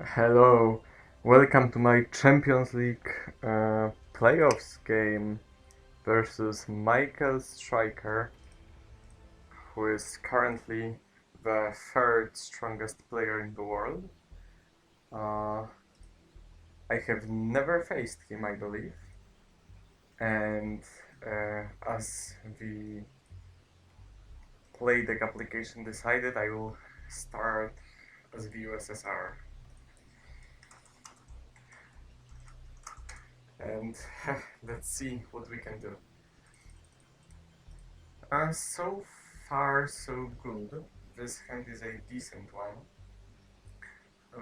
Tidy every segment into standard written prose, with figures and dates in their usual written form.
Hello, welcome to my Champions League playoffs game versus Michael Stryker, who is currently the third strongest player in the world. Uh, I have never faced him, I believe, and as the playdeck application decided, I will start as the USSR. And let's see what we can do. So far, so good. This hand is a decent one.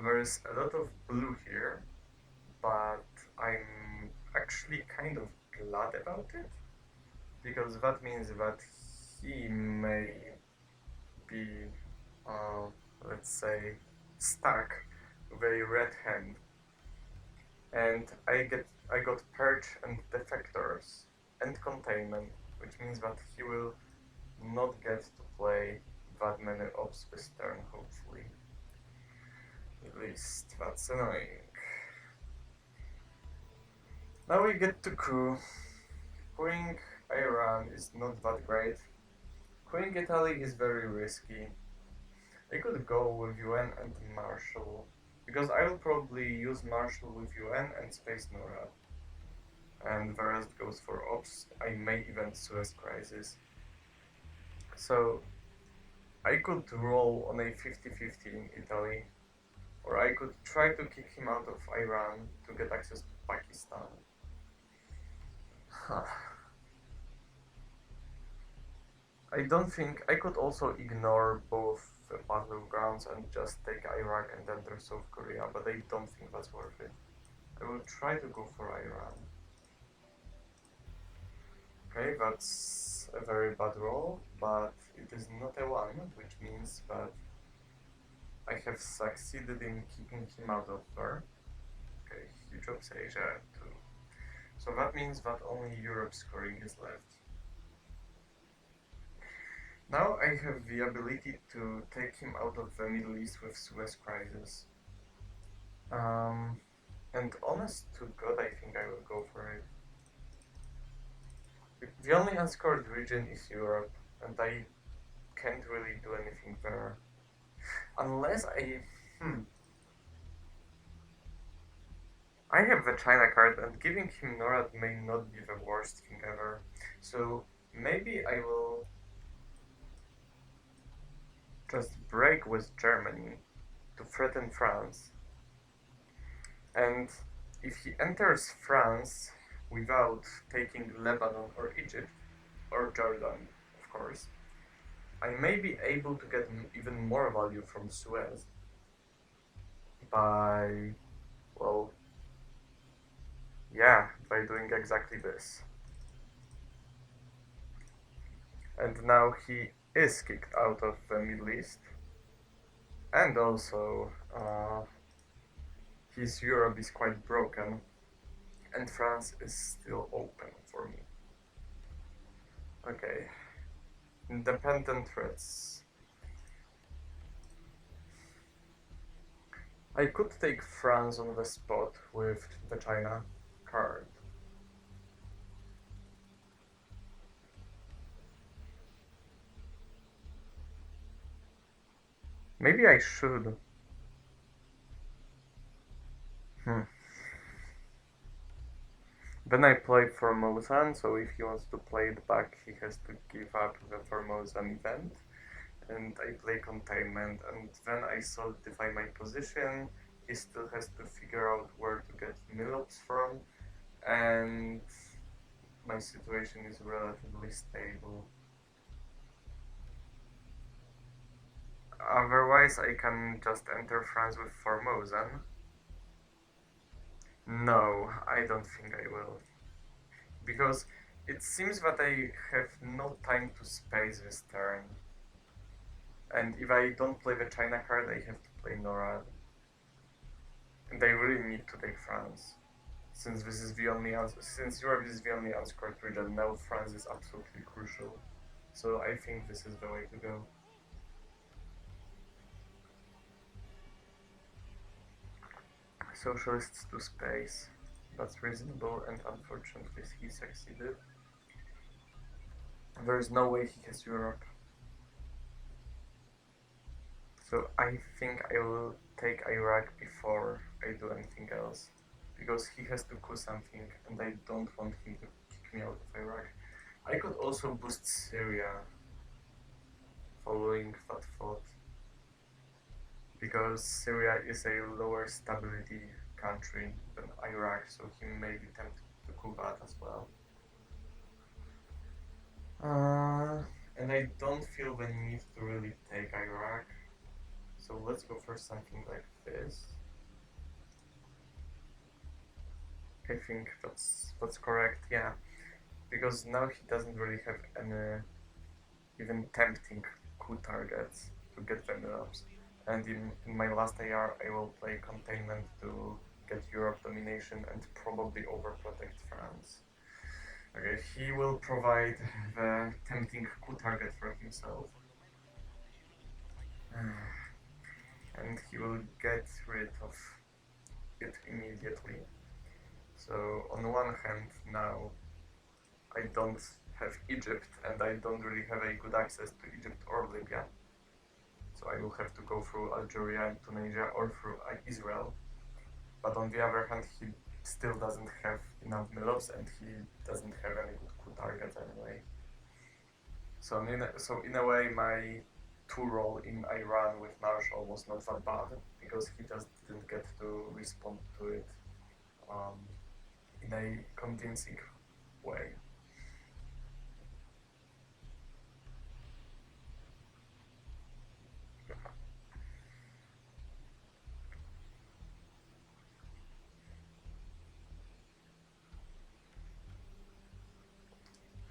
There's a lot of blue here, but I'm actually kind of glad about it, because that means that he may be, uh, let's say, stuck with a red hand. And I got Purge and Defectors and Containment, which means that he will not get to play that many ops this turn, hopefully. At least that's annoying. Now we get to coup. Queen Iran is not that great. Queen Italy is very risky. I could go with UN and Marshall, because I will probably use Marshall with UN and Space NORAD. And the rest goes for ops. I may even Suez Crisis. So I could roll on a 50-50 in Italy, or I could try to kick him out of Iran to get access to Pakistan. I don't think I could also ignore both battlegrounds and just take Iraq and enter South Korea, but I don't think that's worth it. I will try to go for Iran. Okay, that's a very bad roll, but it is not a 1, which means that I have succeeded in keeping him out of there. Okay, he drops Asia too. So that means that only Europe scoring is left. Now I have the ability to take him out of the Middle East with Suez Crisis. And honest to God, I think I will go for it. The only unscored region is Europe, and I can't really do anything there. Unless I have the China card, and giving him NORAD may not be the worst thing ever. So maybe I will just break with Germany to threaten France. And if he enters France without taking Lebanon or Egypt, or Jordan, of course, I may be able to get even more value from Suez by, well, yeah, by doing exactly this. And now he is kicked out of the Middle East, and also his Europe is quite broken, and France is still open for me. Okay, independent threats. I could take France on the spot with the China card. Maybe I should. Then I play Formosan, so if he wants to play it back, he has to give up the Formosan event. And I play Containment, and then I solidify my position. He still has to figure out where to get Milops from, and my situation is relatively stable. Otherwise, I can just enter France with Formosan. No, I don't think I will. Because it seems that I have no time to space this turn. And if I don't play the China card, I have to play NORAD. And I really need to take France. Since Europe is the only unscored region, now France is absolutely crucial. So I think this is the way to go. socialists to space. That's reasonable, and unfortunately he succeeded. There is no way he has Europe. So I think I will take Iraq before I do anything else. Because he has to coup something, and I don't want him to kick me out of Iraq. I could also boost Syria following that thought. Because Syria is a lower stability country than Iraq, so he may be tempted to coup that as well. And I don't feel the need to really take Iraq. So let's go for something like this. I think that's correct, yeah. Because now he doesn't really have any even tempting coup targets to get Venerums. And in my last AR I will play Containment to get Europe domination and probably overprotect France. Okay, he will provide the tempting coup target for himself. And he will get rid of it immediately. So on one hand now I don't have Egypt and I don't really have a good access to Egypt or Libya. So I will have to go through Algeria and Tunisia or through Israel. But on the other hand, he still doesn't have enough millows and he doesn't have any good coup targets anyway. So in a way, my two-role in Iran with Marshall was not that bad because he just didn't get to respond to it in a convincing way.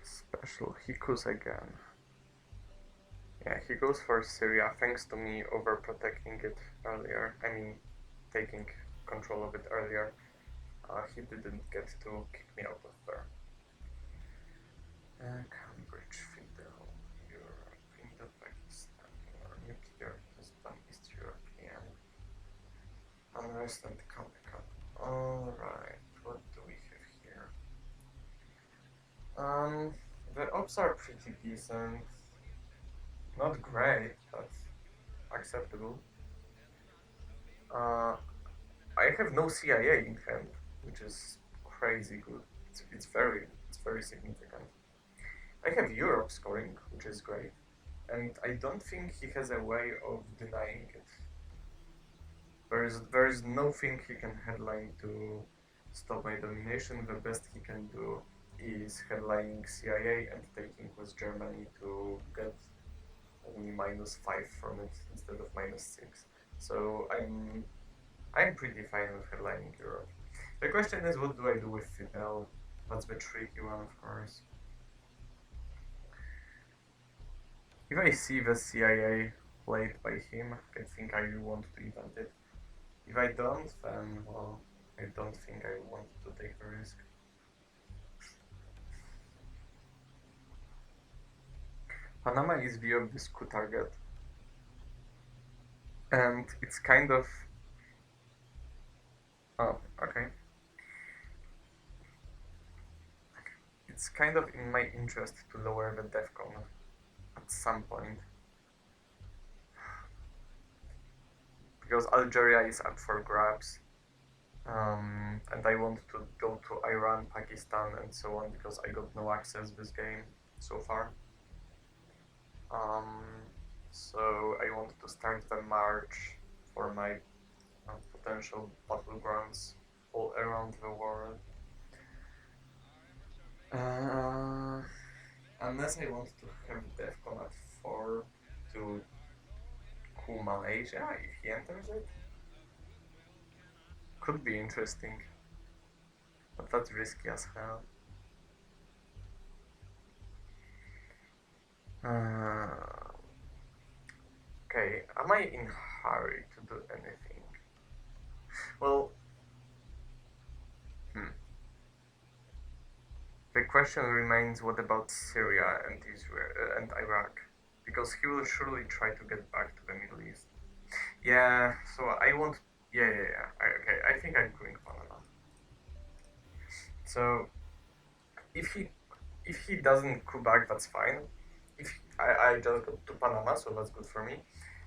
Special, he coups again. Yeah, he goes for Syria thanks to me overprotecting it earlier. I mean, taking control of it earlier. He didn't get to kick me out of there. Cambridge, Fidel, Europe, Indo-Pakistan, nuclear husband, East European, unrest and Comic-Con. Alright, what do we have here? The ops are pretty decent. Not great, but acceptable. I have no CIA in hand, which is crazy good. It's very significant. I have Europe scoring, which is great, and I don't think he has a way of denying it. There is nothing he can headline to stop my domination. The best he can do is headlining CIA and taking West Germany to get only -5 from it instead of -6. So I'm pretty fine with headlining Europe. The question is, what do I do with Fidel? That's the tricky one, of course. If I see the CIA played by him, I think I want to event it. If I don't, then, well, I don't think I want to take the risk. Panama is the obvious coup target. And it's kind of... Oh, okay. It's kind of in my interest to lower the DEFCON at some point. Because Algeria is up for grabs. And I want to go to Iran, Pakistan, and so on because I got no access this game so far. So I want to start the march for my potential battlegrounds all around the world. Unless I want to have DEFCON at 4 to coup Malaysia if he enters it. Could be interesting. But that's risky as hell. Okay, am I in hurry to do anything? Well, the question remains: what about Syria and Israel and Iraq? Because he will surely try to get back to the Middle East. Yeah, so I want. Yeah. Okay, I think think I'm going Panama. So if he doesn't coup back, that's fine. If I just got to Panama, so that's good for me.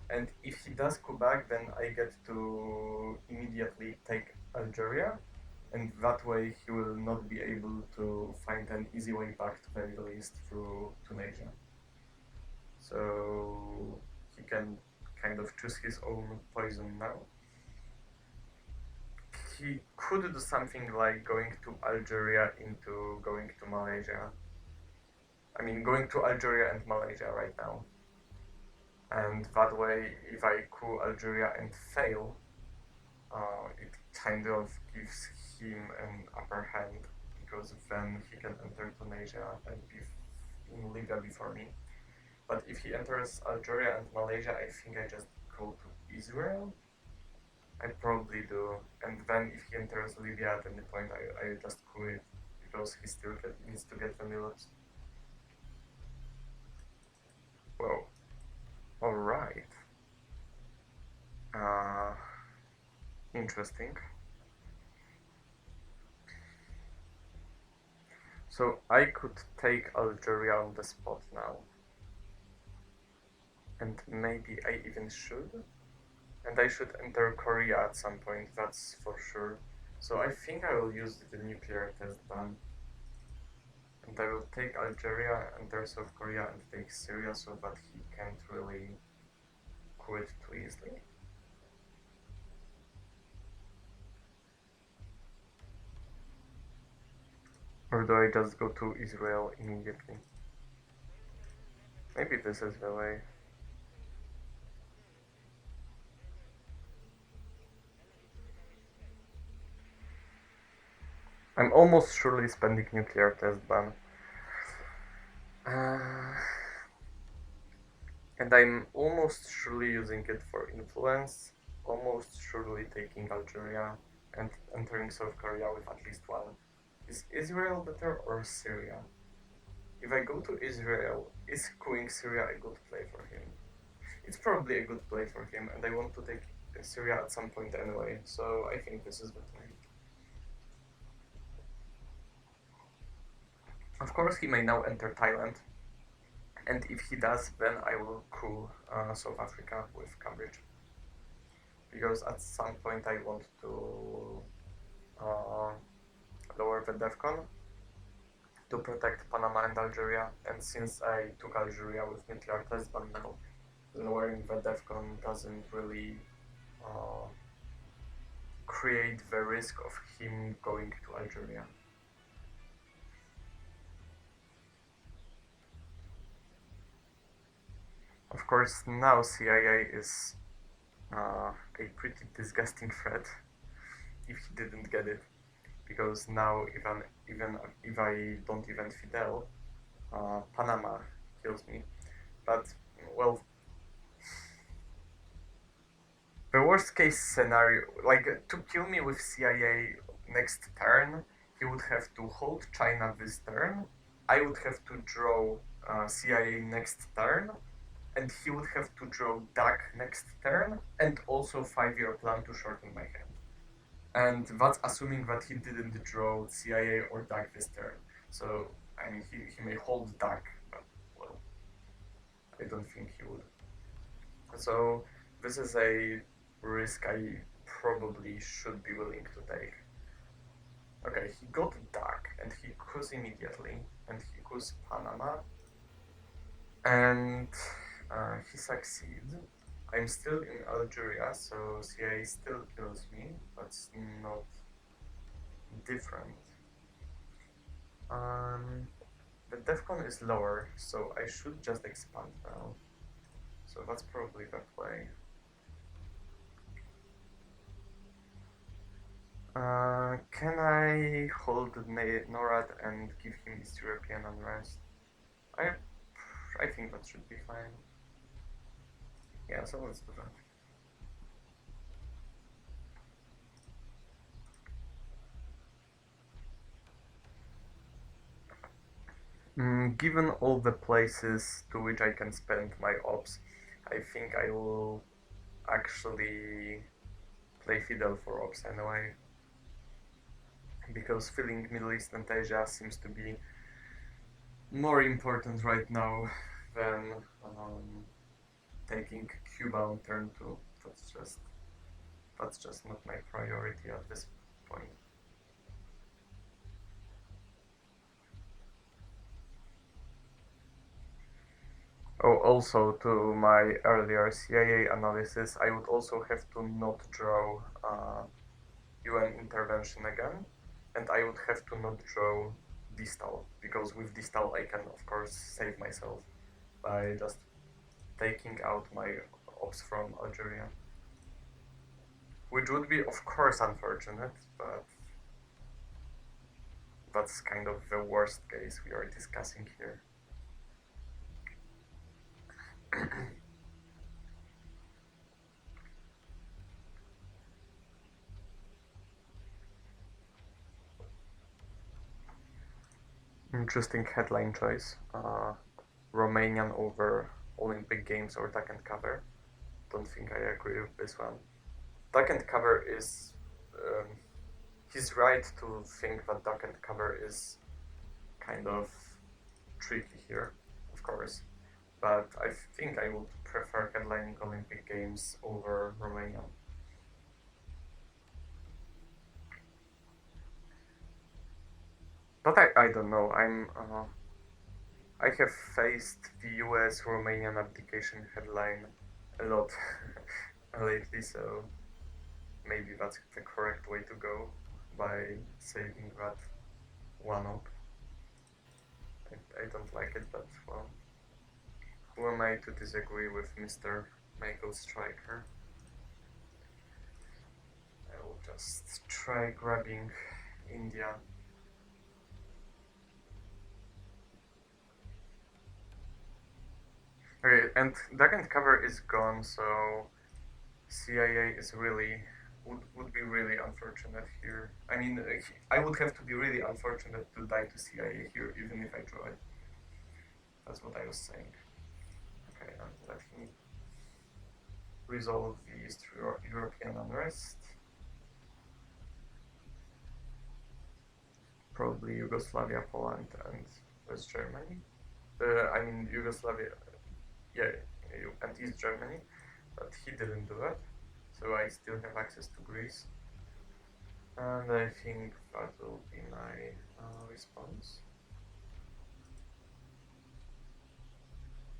And if he does coup back, then I get to immediately take Algeria, and that way he will not be able to find an easy way back to the Middle East through Tunisia. So he can kind of choose his own poison now. He could do something like going to Algeria into going to Malaysia. I mean, going to Algeria and Malaysia right now. And that way, if I coup Algeria and fail, it kind of gives him an upper hand because then he can enter Tunisia and be in Libya before me. But if he enters Algeria and Malaysia, I think I just go to Israel. I probably do. And then if he enters Libya, at any point I just coup it because he still needs to get the millets. Whoa. Alright. Interesting. So I could take Algeria on the spot now. And maybe I even should. And I should enter Korea at some point, that's for sure. So I think I will use the nuclear test ban. And I will take Algeria, enter South Korea, and take Syria so that he can't really quit too easily. Or do I just go to Israel immediately? Maybe this is the way. I'm almost surely spending nuclear test ban. And I'm almost surely using it for influence, almost surely taking Algeria and entering South Korea with at least one. Is Israel better or Syria? If I go to Israel, is couing Syria a good play for him? It's probably a good play for him, and I want to take Syria at some point anyway, so I think this is the play. Of course, he may now enter Thailand, and if he does, then I will coup South Africa with Cambridge. Because at some point I want to lower the DEFCON to protect Panama and Algeria, and since I took Algeria with nuclear test ban now, lowering the DEFCON doesn't really create the risk of him going to Algeria. Of course, now CIA is a pretty disgusting threat if he didn't get it, because now even if I don't event Fidel, Panama kills me. But well, the worst case scenario, like to kill me with CIA next turn, he would have to hold China this turn. I would have to draw CIA next turn, and he would have to draw DAC next turn, and also 5-year plan to shorten my hand. And that's assuming that he didn't draw CIA or DAC this turn. So, I mean, he may hold DAC, but, well, I don't think he would. So, this is a risk I probably should be willing to take. Okay, he got DAC, and he coups immediately, and he coups Panama, and he succeeds. I'm still in Algeria, so CIA still kills me. That's not different. The DEFCON is lower, so I should just expand now. So that's probably the play. Can I hold NORAD and give him East European unrest? I think that should be fine. Yeah, so let's do that. Given all the places to which I can spend my ops, I think I will actually play Fidel for ops anyway. because filling Middle East and Asia seems to be more important right now than taking Cuba on turn 2. That's just not my priority at this point. Oh, also to my earlier CIA analysis, I would also have to not draw UN intervention again, and I would have to not draw distal, because with distal I can of course save myself by just taking out my ops from Algeria. Which would be of course unfortunate, but that's kind of the worst case we are discussing here. Interesting headline choice. Romanian over Olympic Games or duck and cover. Don't think I agree with this one. Duck and cover is. He's right to think that duck and cover is kind of tricky here, of course. But I think I would prefer headlining Olympic Games over Romania. But I don't know. I have faced the US Romanian abdication headline a lot lately, so maybe that's the correct way to go by saving that one up. I don't like it, but well, who am I to disagree with Mr. Michael Stryker? I will just try grabbing India. Okay, and duck and cover is gone, so CIA is really would be really unfortunate here. I mean, I would have to be really unfortunate to die to CIA here, even if I draw it. That's what I was saying. Okay, and let me resolve the East European unrest. Probably Yugoslavia, Poland, and West Germany. I mean Yugoslavia, yeah, and East Germany, but he didn't do that, so I still have access to Greece. And I think that will be my response.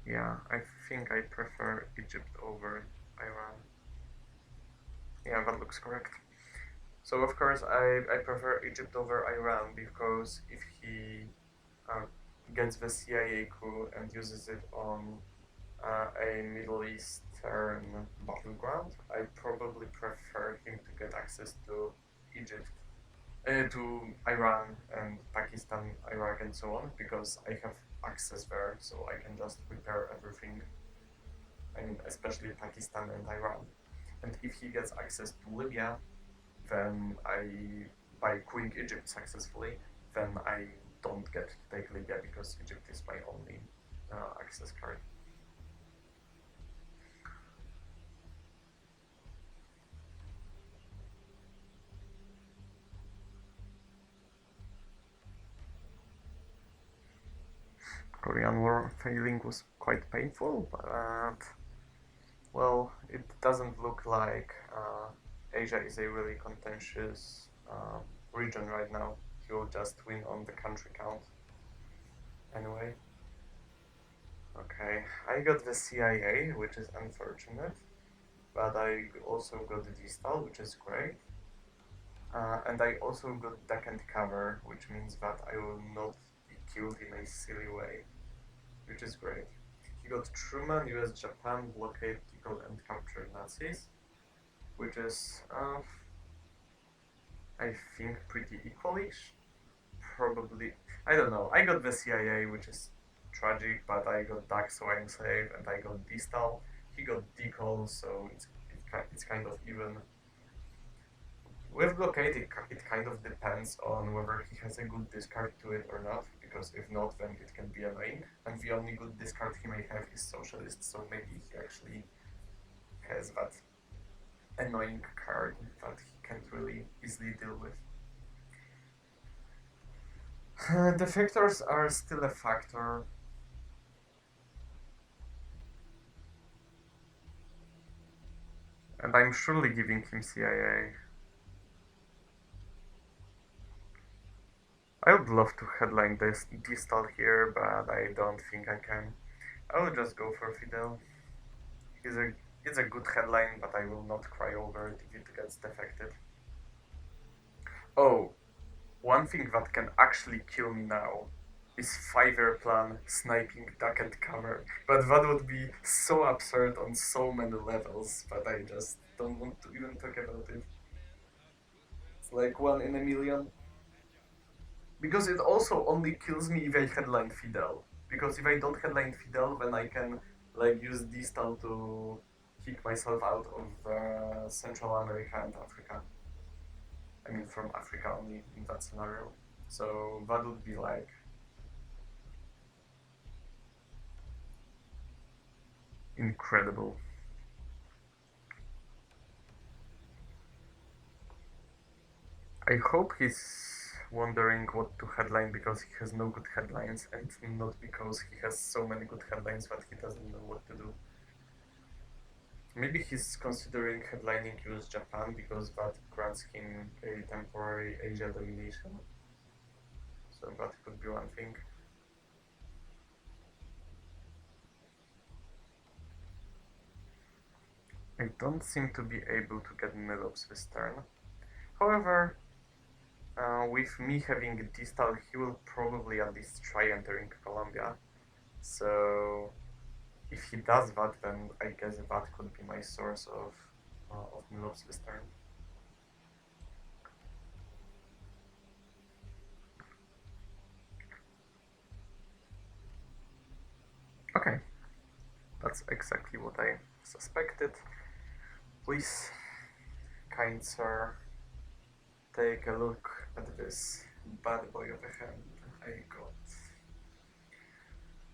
Yeah, I think I prefer Egypt over Iran. Yeah, that looks correct. So of course I prefer Egypt over Iran because if he gets the CIA coup and uses it on a Middle Eastern battleground, I probably prefer him to get access to Egypt, to Iran and Pakistan, Iraq, and so on, because I have access there, so I can just repair everything. I mean, especially Pakistan and Iran. And if he gets access to Libya, then by queuing Egypt successfully, then I don't get to take Libya because Egypt is my only access card. Korean War failing was quite painful, but well, it doesn't look like Asia is a really contentious region right now. He will just win on the country count. Anyway. Okay, I got the CIA, which is unfortunate, but I also got the distal, which is great. And I also got duck and cover, which means that I will not be killed in a silly way, which is great. He got Truman, US, Japan, blockade, kill and capture Nazis, which is, I think, pretty equally. Probably, I don't know. I got the CIA, which is tragic, but I got duck, so I'm safe, and I got distal. He got decall, so it's kind of even. With blockade, it kind of depends on whether he has a good discard to it or not, because if not, then it can be annoying. And the only good discard he may have is Socialist, so maybe he actually has that annoying card that he can't really easily deal with. The factors are still a factor, and I'm surely giving him CIA. I would love to headline this Distal here, but I don't think I can. I will just go for Fidel. He's a it's a good headline, but I will not cry over it if it gets defected. Oh, one thing that can actually kill me now is 5-year plan sniping duck and cover. But that would be so absurd on so many levels, but I just don't want to even talk about it. It's like one in a million. Because it also only kills me if I headline Fidel. Because if I don't headline Fidel, then I can like use Distal to kick myself out of Central America and Africa. I mean, from Africa only in that scenario. So that would be like incredible. I hope he's wondering what to headline because he has no good headlines and not because he has so many good headlines that he doesn't know what to do. Maybe he's considering headlining US Japan because that grants him a temporary Asia domination. So that could be one thing. I don't seem to be able to get Milops this turn. However, with me having Distal, he will probably at least try entering Colombia. So if he does that, then I guess that could be my source of Milops this turn. Okay, that's exactly what I suspected. Please, kind sir, take a look at this bad boy of a hand. I got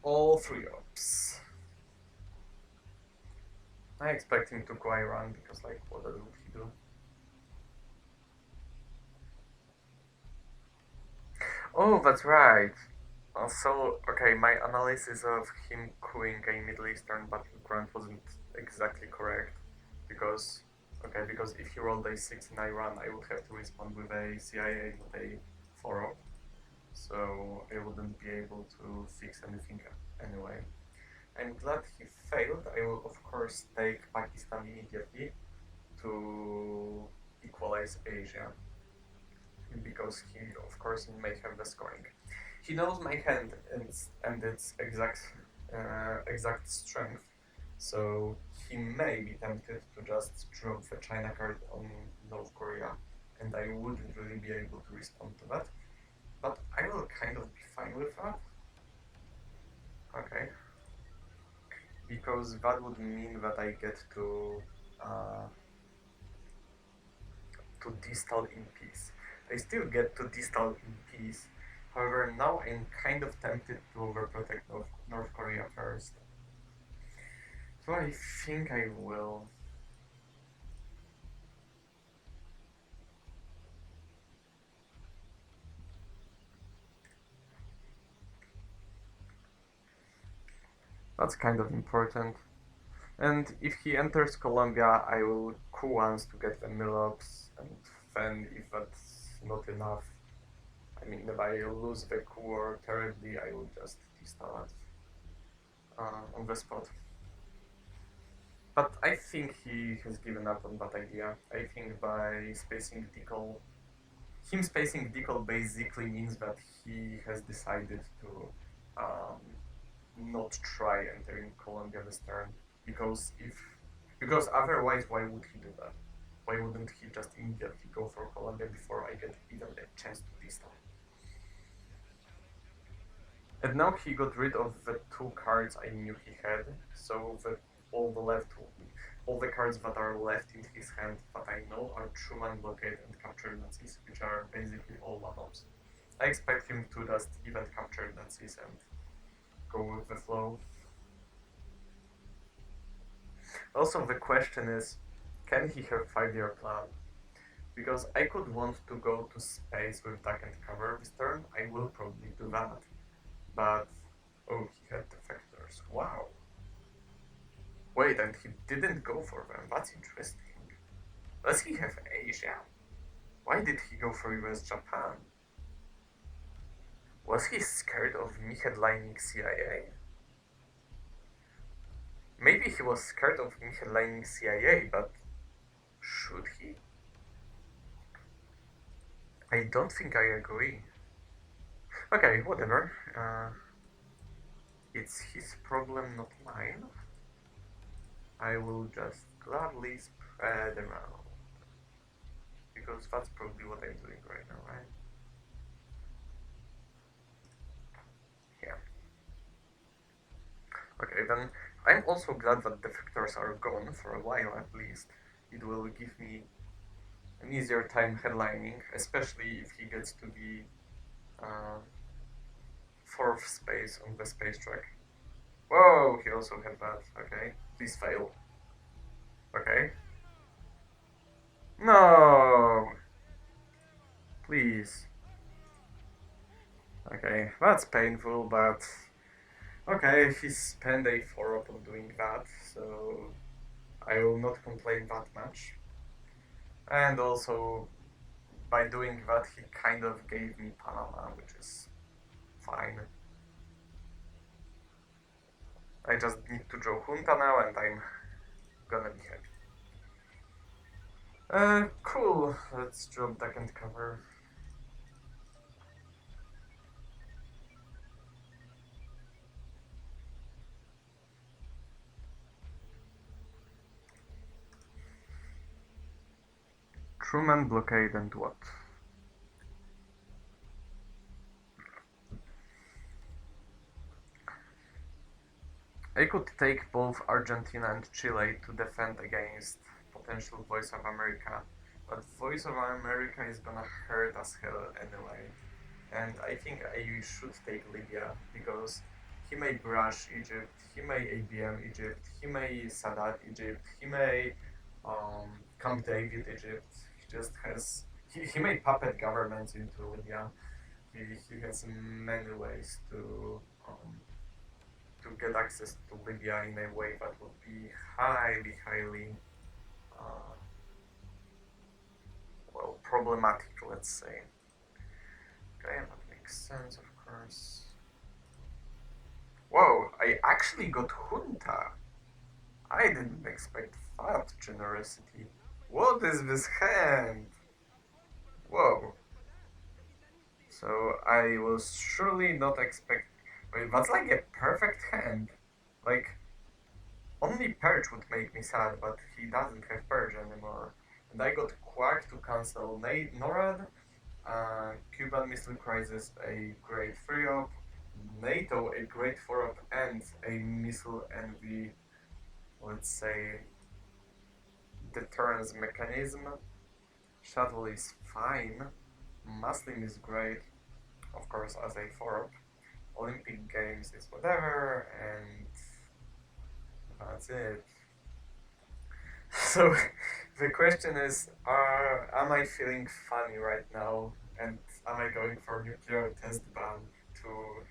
all 3 ops. I expect him to go Iran because, like, what else would he do? Oh, that's right. So, okay, my analysis of him queuing a Middle Eastern battleground wasn't exactly correct because, okay, because if he rolled a 6 in Iran, I would have to respond with a CIA, not a 4-op. So I wouldn't be able to fix anything anyway. I'm glad he failed. I will, of course, take Pakistan immediately to equalize Asia because he, of course, may have the scoring. He knows my hand and its exact strength, so he may be tempted to just drop the China card on North Korea, and I wouldn't really be able to respond to that. But I will kind of be fine with that. Okay, because that would mean that I get uh, to distal in peace. I still get to distal in peace. However, now I'm kind of tempted to overprotect North Korea first. So I think I will. That's kind of important. And if he enters Colombia, I will coup once to get the Milops, and then if that's not enough, I mean, if I lose the coup or terribly, I will just distal it on the spot. But I think he has given up on that idea. I think by spacing Decal, him spacing Decal basically means that he has decided to um, not try entering Colombia this turn because if because otherwise why would he do that? Why wouldn't he just immediately go for Colombia before I get even a chance to distal? And now he got rid of the 2 cards I knew he had, so all the left, all the cards that are left in his hand that I know are Truman, Blockade, and Capture Nazis, which are basically all one-ups. I expect him to just even capture Nazis and go with the flow. Also, the question is, can he have 5-year plan? Because I could want to go to space with duck and cover this turn. I will probably do that. But oh, he had defectors. Wow. Wait, and he didn't go for them. That's interesting. Does he have Asia? Why did he go for US Japan? Was he scared of me headlining CIA? Maybe he was scared of me headlining CIA, but should he? I don't think I agree. Okay, whatever. It's his problem, not mine. I will just gladly spread around. Because that's probably what I'm doing right now, right? Yeah. Okay, then I'm also glad that defectors are gone for a while at least. It will give me an easier time headlining, especially if he gets to be uh, fourth space on the space track. Whoa, he also had that. Okay, please fail. Okay. No! Please. Okay, that's painful, but okay, he spent a 4 up on doing that, so I will not complain that much. And also, by doing that, he kind of gave me Panama, which is fine. I just need to draw Junta now, and I'm gonna be happy. Cool. Let's drop deck and cover. Truman blockade and what? I could take both Argentina and Chile to defend against potential Voice of America, but Voice of America is gonna hurt as hell anyway. And I think I should take Libya because he may brush Egypt, he may ABM Egypt, he may Sadat Egypt, he may Camp David Egypt. He just has he may puppet governments into Libya. He has many ways to get access to Libya in a way that would be highly uh, well problematic, let's say. Okay, that makes sense, of course. Whoa, I actually got Junta. I didn't expect that generosity. What is this hand? Whoa. So I was surely not expect. Wait, that's like a perfect hand. Like, only Purge would make me sad, but he doesn't have Purge anymore. And I got Quack to cancel NORAD, Cuban Missile Crisis a great 3-up, NATO a great 4-up, and a Missile Envy, let's say, deterrence mechanism. Shuttle is fine. Muslim is great, of course, as a 4-up. Olympic Games is whatever, and that's it. So the question is, am I feeling funny right now? And am I going for nuclear test ban to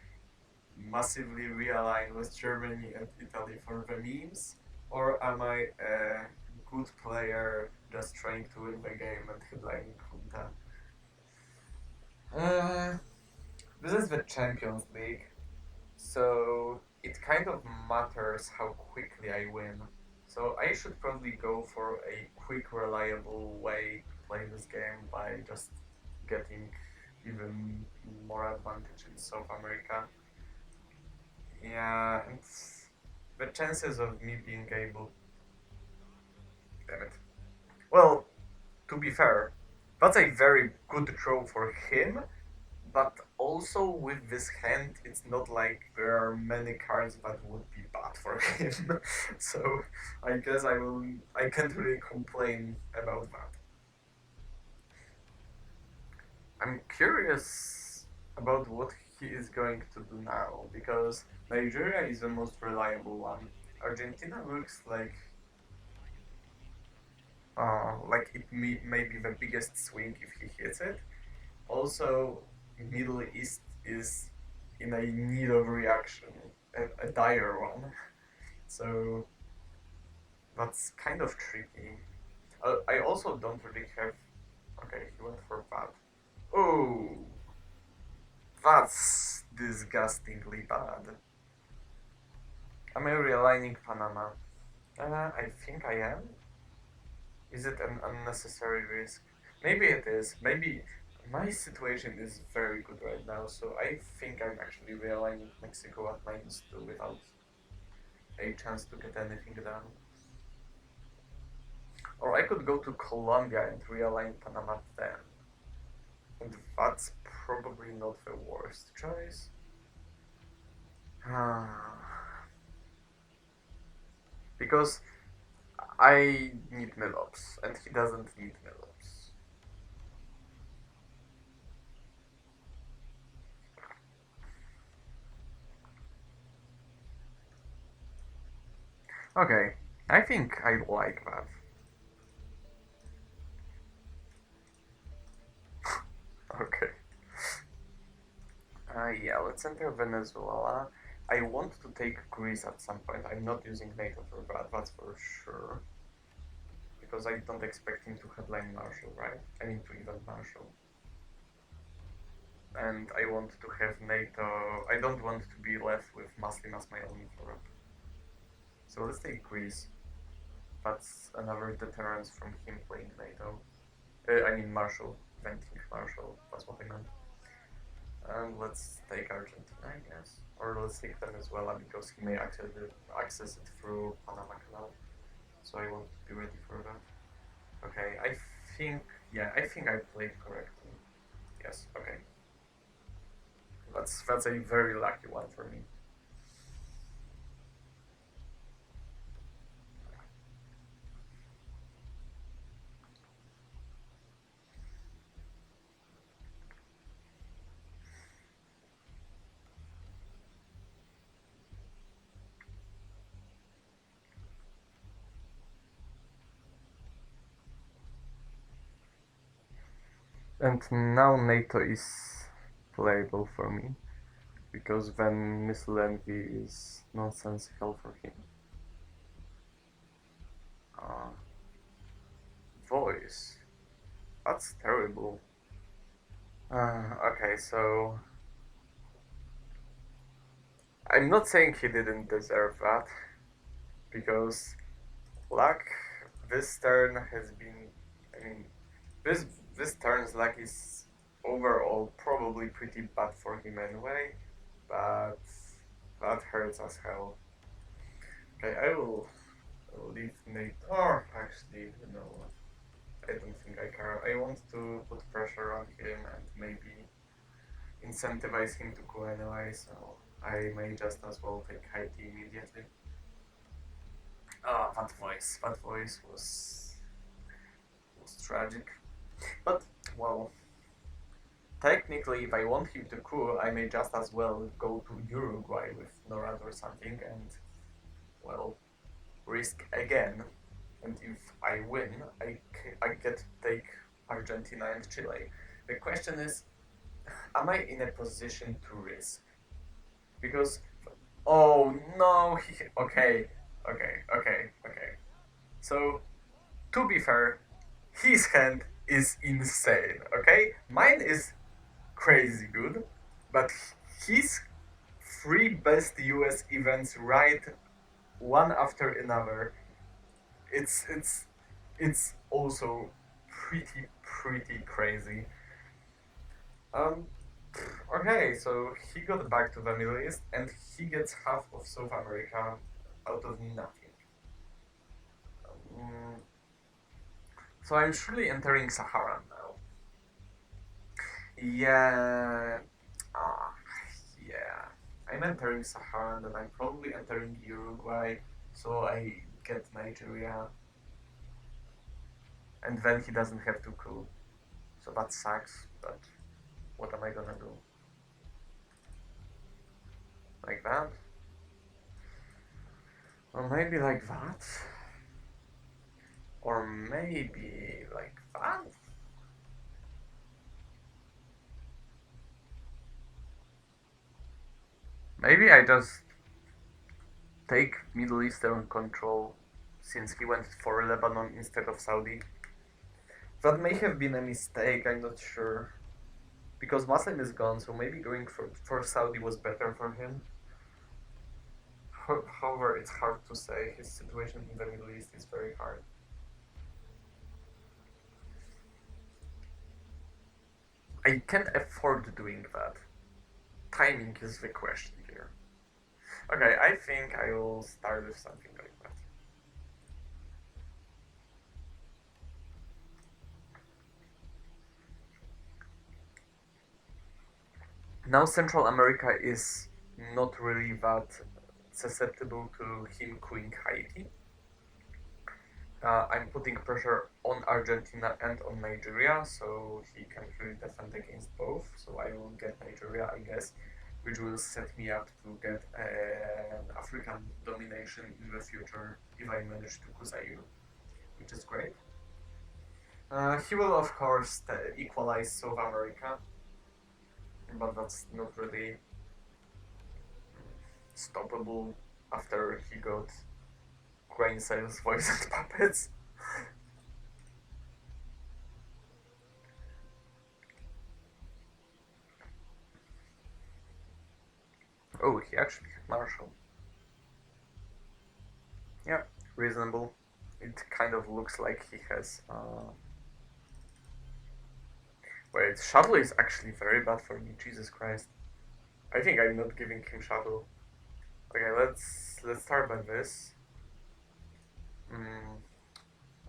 massively realign with Germany and Italy for the memes? Or am I a good player just trying to win the game and headlining Junta? Uh, this is the Champions League, so it kind of matters how quickly I win. So I should probably go for a quick, reliable way to play this game by just getting even more advantage in South America. Yeah, and the chances of me being able. Damn it. Well, to be fair, that's a very good draw for him, but also with this hand, it's not like there are many cards that would be bad for him. So I guess I can't really complain about that. I'm curious about what he is going to do now because Nigeria is the most reliable one. Argentina looks like Like it may be the biggest swing if he hits it. Also, Middle East is in a need of reaction, a dire one. So that's kind of tricky. I also don't really have. Okay, he went for that. Oh, that's disgustingly bad. Am I realigning Panama? I think I am. Is it an unnecessary risk? Maybe it is. Maybe my situation is very good right now, so I think I'm actually realigning Mexico at -2 without a chance to get anything done. Or I could go to Colombia and realign Panama then. And that's probably not the worst choice. Because I need Milops, and he doesn't need Milops. Okay, I think I like that. Okay. Yeah, let's enter Venezuela. I want to take Greece at some point. I'm not using NATO for that, that's for sure. Because I don't expect him to headline Marshall, right? I mean to event Marshall. And I want to have NATO. I don't want to be left with Muslim as my only threat. So let's take Greece. That's another deterrence from him playing NATO. I mean Marshall, venting Marshall, that's what I meant. And let's take Argentina, I guess. Or let's take Venezuela because he may access it through Panama Canal. So I want to be ready for that. Okay, I think I played correctly. Yes, okay. That's a very lucky one for me. And now NATO is playable for me because then Missile Envy is nonsensical for him. Uh, voice. That's terrible. Okay, so I'm not saying he didn't deserve that because luck this turn has been. I mean, this this turn's luck is overall probably pretty bad for him anyway, but that hurts as hell. Okay, I will leave Nate. Or actually, you know what? I don't think I care. I want to put pressure on him and maybe incentivize him to go anyway, so I may just as well take Haiti immediately. Oh, that voice was tragic. But well, technically, if I want him to coup, I may just as well go to Uruguay with Norad or something, and well, risk again. And if I win, I get to take Argentina and Chile. The question is, am I in a position to risk? Because, oh no, okay. So, to be fair, his hand is insane, okay? Mine is crazy good, but his three best US events right one after another, it's it's it's also pretty crazy. Um, okay, so he got back to the Middle East and he gets half of South America out of nothing. Um, so I'm surely entering Sahara now. Yeah, ah, yeah. I'm entering Sahara and then I'm probably entering Uruguay, so I get Nigeria, and then he doesn't have to coup. So that sucks, but what am I gonna do? Like that? Or maybe like that? Or maybe like that? Maybe I just take Middle Eastern control since he went for Lebanon instead of Saudi. That may have been a mistake, I'm not sure. Because Muslim is gone, so maybe going for Saudi was better for him. However, it's hard to say. His situation in the Middle East is very hard. I can't afford doing that. Timing is the question here. Okay, I think I will start with something like that. Now Central America is not really that susceptible to him queuing Haiti. I'm putting pressure on Argentina and on Nigeria, so he can really defend against both. So I will get Nigeria, I guess, which will set me up to get an African domination in the future if I manage to Kusayu, which is great. He will, of course, equalize South America, but that's not really stoppable after he got grain sales, voice, and puppets. Oh, he actually had Marshall. Yeah, reasonable. It kind of looks like he has. Wait, shuttle is actually very bad for me. Jesus Christ! I think I'm not giving him shuttle. Okay, let's start by this. Mm,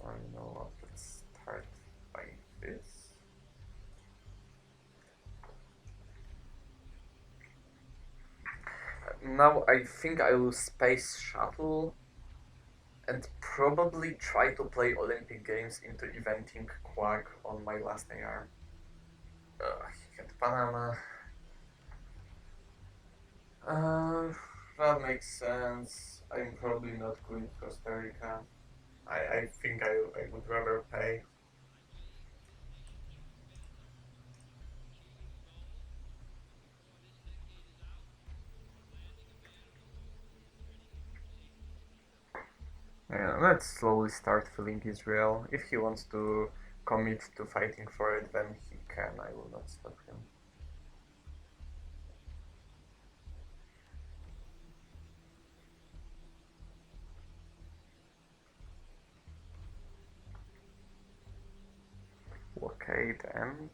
I know what. Let's start by this. Now I think I will space shuttle and probably try to play Olympic Games into eventing Quag on my last AR. He had Panama. Uh, that makes sense. I'm probably not going to Costa Rica. I think I would rather pay. Yeah, let's slowly start filling Israel. If he wants to commit to fighting for it, then he can. I will not stop him. Blockade and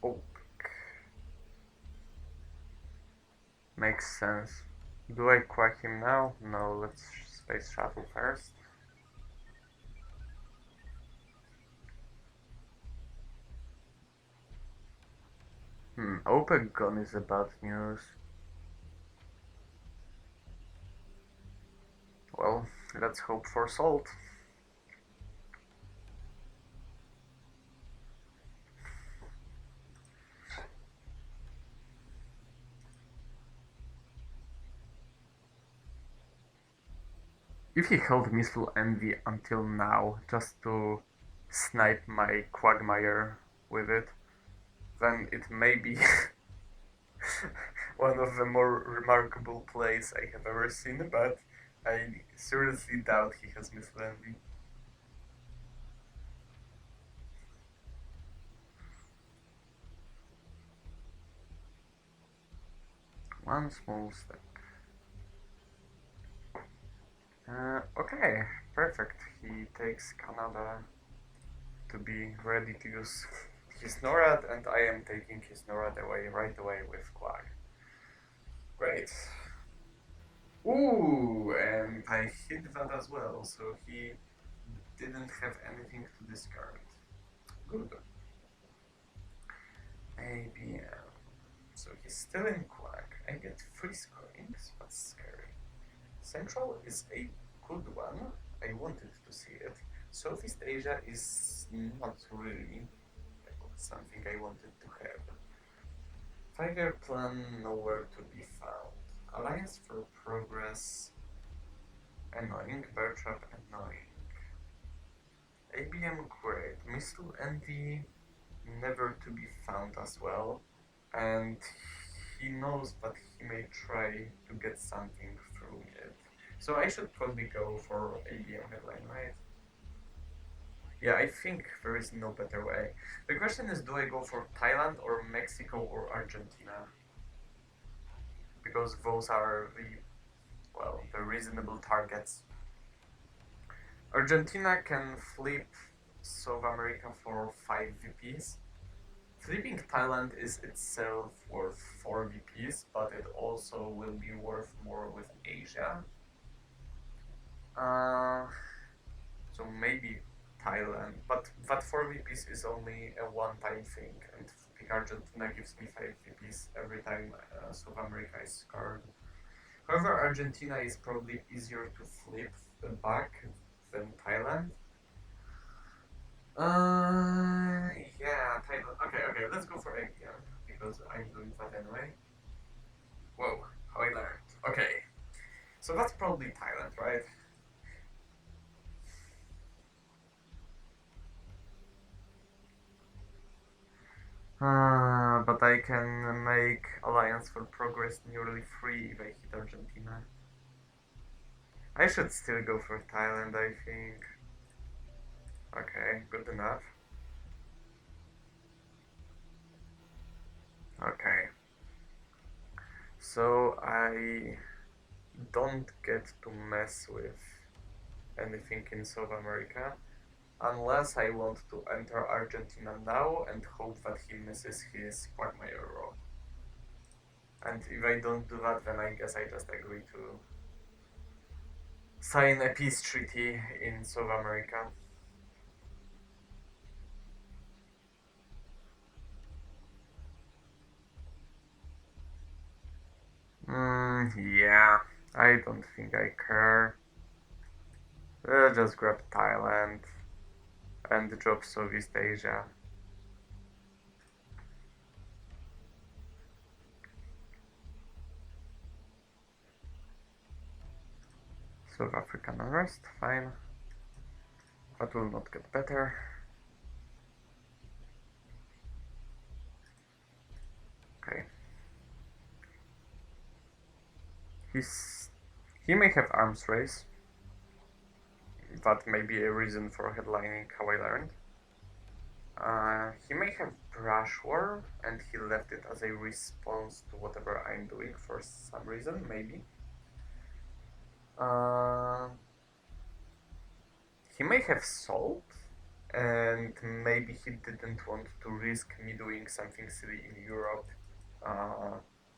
Opic. Makes sense. Do I quack him now? No, let's space shuttle first. OPEC gun is a bad news. Well, let's hope for salt. If he held Missile Envy until now, just to snipe my Quagmire with it, then it may be one of the more remarkable plays I have ever seen, but I seriously doubt he has Missile Envy. One small step. Okay, perfect. He takes Canada to be ready to use his NORAD, and I am taking his NORAD away right away with Quag. Great. Ooh, and I hit that as well, so he didn't have anything to discard. Good. ABM. So he's still in Quag. I get 3 scorings, but scary. Central is a good one. I wanted to see it. Southeast Asia is not really something I wanted to have. 5-year plan nowhere to be found. Alliance for Progress annoying. Bear Trap annoying. ABM great. Mistle Envy never to be found as well. And he knows that he may try to get something through it. So I should probably go for ABM headline, right? Yeah, I think there is no better way. The question is, do I go for Thailand or Mexico or Argentina? Because those are the reasonable targets. Argentina can flip South America for 5 VPs. Flipping Thailand is itself worth 4 VPs, but it also will be worth more with Asia. Uh, so maybe Thailand, but that 4 VPs is only a one-time thing, and flipping Argentina gives me 5 VPs every time South America is scored. However, Argentina is probably easier to flip back than Thailand. Yeah, Thailand. Okay, let's go for APM because I'm doing that anyway. Whoa, how I learned. Okay, so that's probably Thailand, right? But I can make Alliance for Progress nearly free if I hit Argentina. I should still go for Thailand, I think. Okay, good enough. Okay. So I don't get to mess with anything in South America unless I want to enter Argentina now and hope that he misses his Quagmire roll. And if I don't do that, then I guess I just agree to sign a peace treaty in South America. Yeah, I don't think I care. Just grab Thailand and drop Southeast Asia. South African unrest, fine. That will not get better. Okay. He may have arms race. That may be a reason for headlining how I learned. He may have brush war and he left it as a response to whatever I'm doing for some reason, maybe. He may have salt and maybe he didn't want to risk me doing something silly in Europe,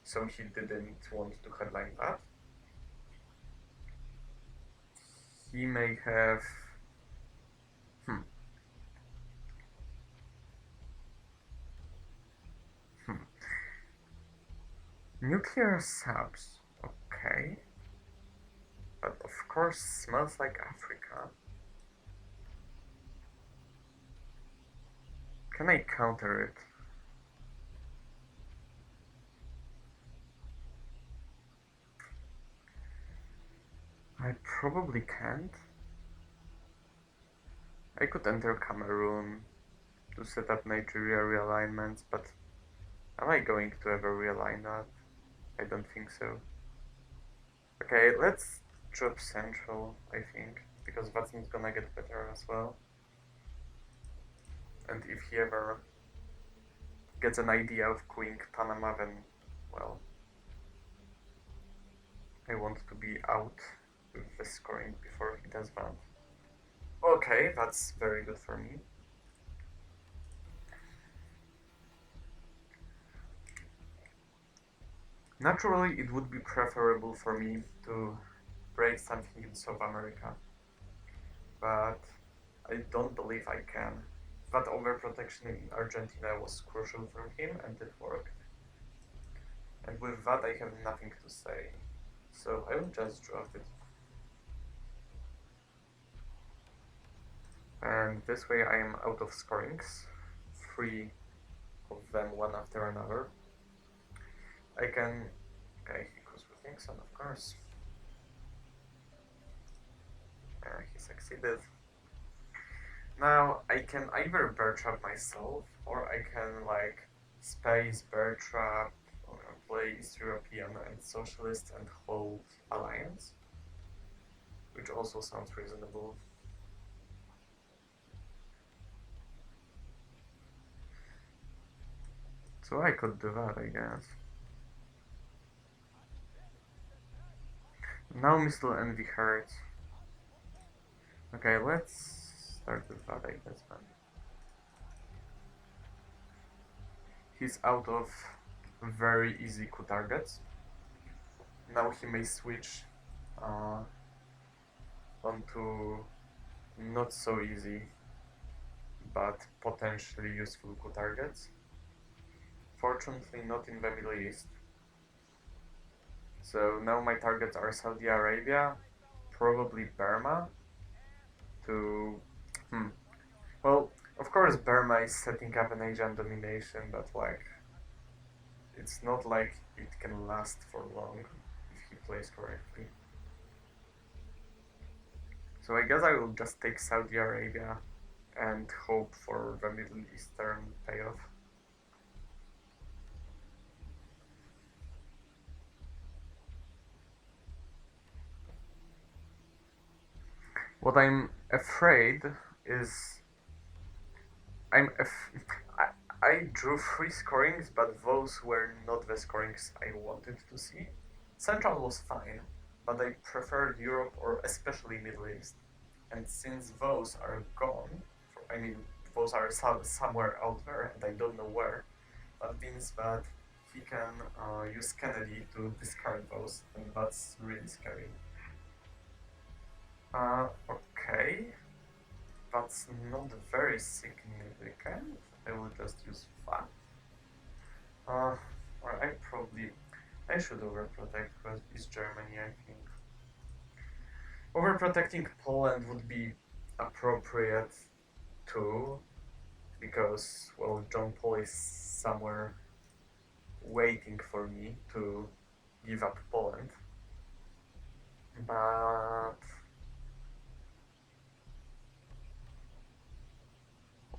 so he didn't want to headline that. He may have. Hmm. Hmm. Nuclear subs. Okay. But of course, smells like Africa. Can I counter it? I probably can't. I could enter Cameroon to set up Nigeria realignments, but am I going to ever realign that? I don't think so. Okay, let's drop Central, I think, because that's not gonna get better as well. And if he ever gets an idea of queuing Panama, then, well, I want to be out with the scoring before he does that. Okay, that's very good for me. Naturally, it would be preferable for me to break something in South America, but I don't believe I can. That overprotection in Argentina was crucial for him and it worked. And with that I have nothing to say, so I will just drop it. And this way I am out of scorings, 3 of them one after another. I can. Okay, he goes with Nixon, of course. He succeeded. Now I can either bear trap myself, or I can like space bear trap, play East European and Socialist and hold Alliance, which also sounds reasonable. So I could do that, I guess. Now Missile Envy hurts. Okay, let's start with that, I guess, man. He's out of very easy coup targets. Now he may switch uh, onto not so easy but potentially useful coup targets. Fortunately not in the Middle East. So now my targets are Saudi Arabia, probably Burma, to... Well, of course Burma is setting up an Asian domination, but like... It's not like it can last for long if he plays correctly. So I guess I will just take Saudi Arabia and hope for the Middle Eastern payoff. What I'm afraid is I drew 3 scorings, but those were not the scorings I wanted to see. Central was fine, but I preferred Europe or especially Middle East. And since those are gone, I mean, those are somewhere out there, and I don't know where, that means that he can use Kennedy to discard those, and that's really scary. Okay, that's not very significant. I will just use that. Or I should overprotect because it's Germany, I think. Overprotecting Poland would be appropriate too, because, well, John Paul is somewhere waiting for me to give up Poland. But,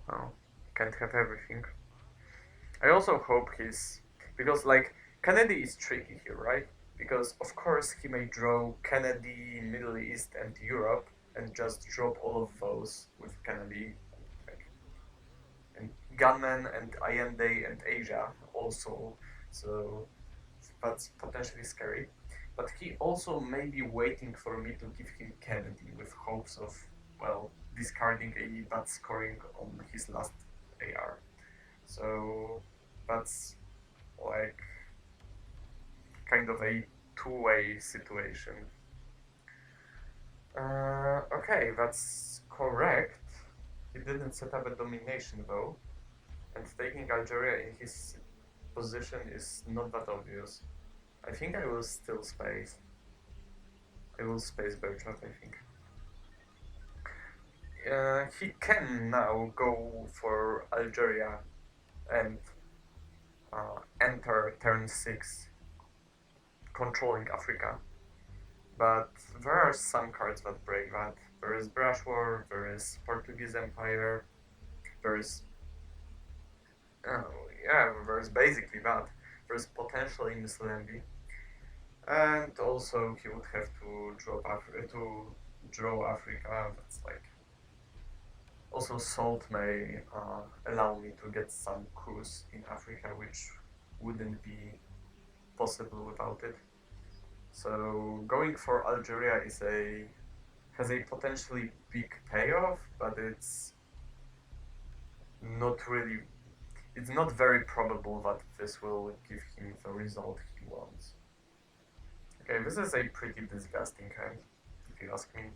well, can't have everything. I also hope he's... Because, like, Kennedy is tricky here, right? Because, of course, he may draw Kennedy, Middle East, and Europe, and just drop all of those with Kennedy. Like, and Gunman, and Allende, and Asia also. So, that's potentially scary. But he also may be waiting for me to give him Kennedy with hopes of, well, discarding a bad scoring on his last AR. So that's like kind of a two-way situation. Okay, that's correct. He didn't set up a domination though, and taking Algeria in his position is not that obvious. I think I will still space. I will space Bertrand, I think. He can now go for Algeria and enter turn 6 controlling Africa. But there are some cards that break that. There is Brush War, there is Portuguese Empire, there is... yeah, there's basically that. There's potentially Missile Envy. And also he would have to draw Africa. That's like... Also Salt may allow me to get some coups in Africa, which wouldn't be possible without it. So going for Algeria has a potentially big payoff, but it's not really... It's not very probable that this will give him the result he wants. Okay, this is a pretty disgusting hand, if you ask me.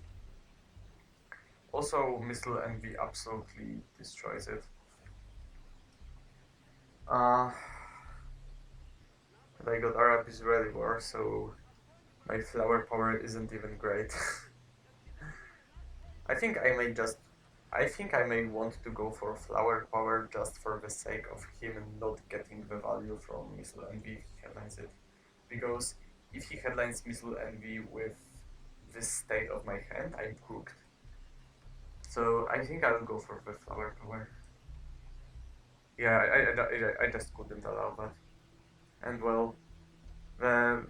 Also, Missile Envy absolutely destroys it. But I got Arab-Israeli war, so my flower power isn't even great. I think I may want to go for flower power just for the sake of him not getting the value from Missile Envy if he headlines it. Because if he headlines Missile Envy with this state of my hand, I'm cooked. So I think I'll go for the flower power. Yeah, I just couldn't allow that. And well, the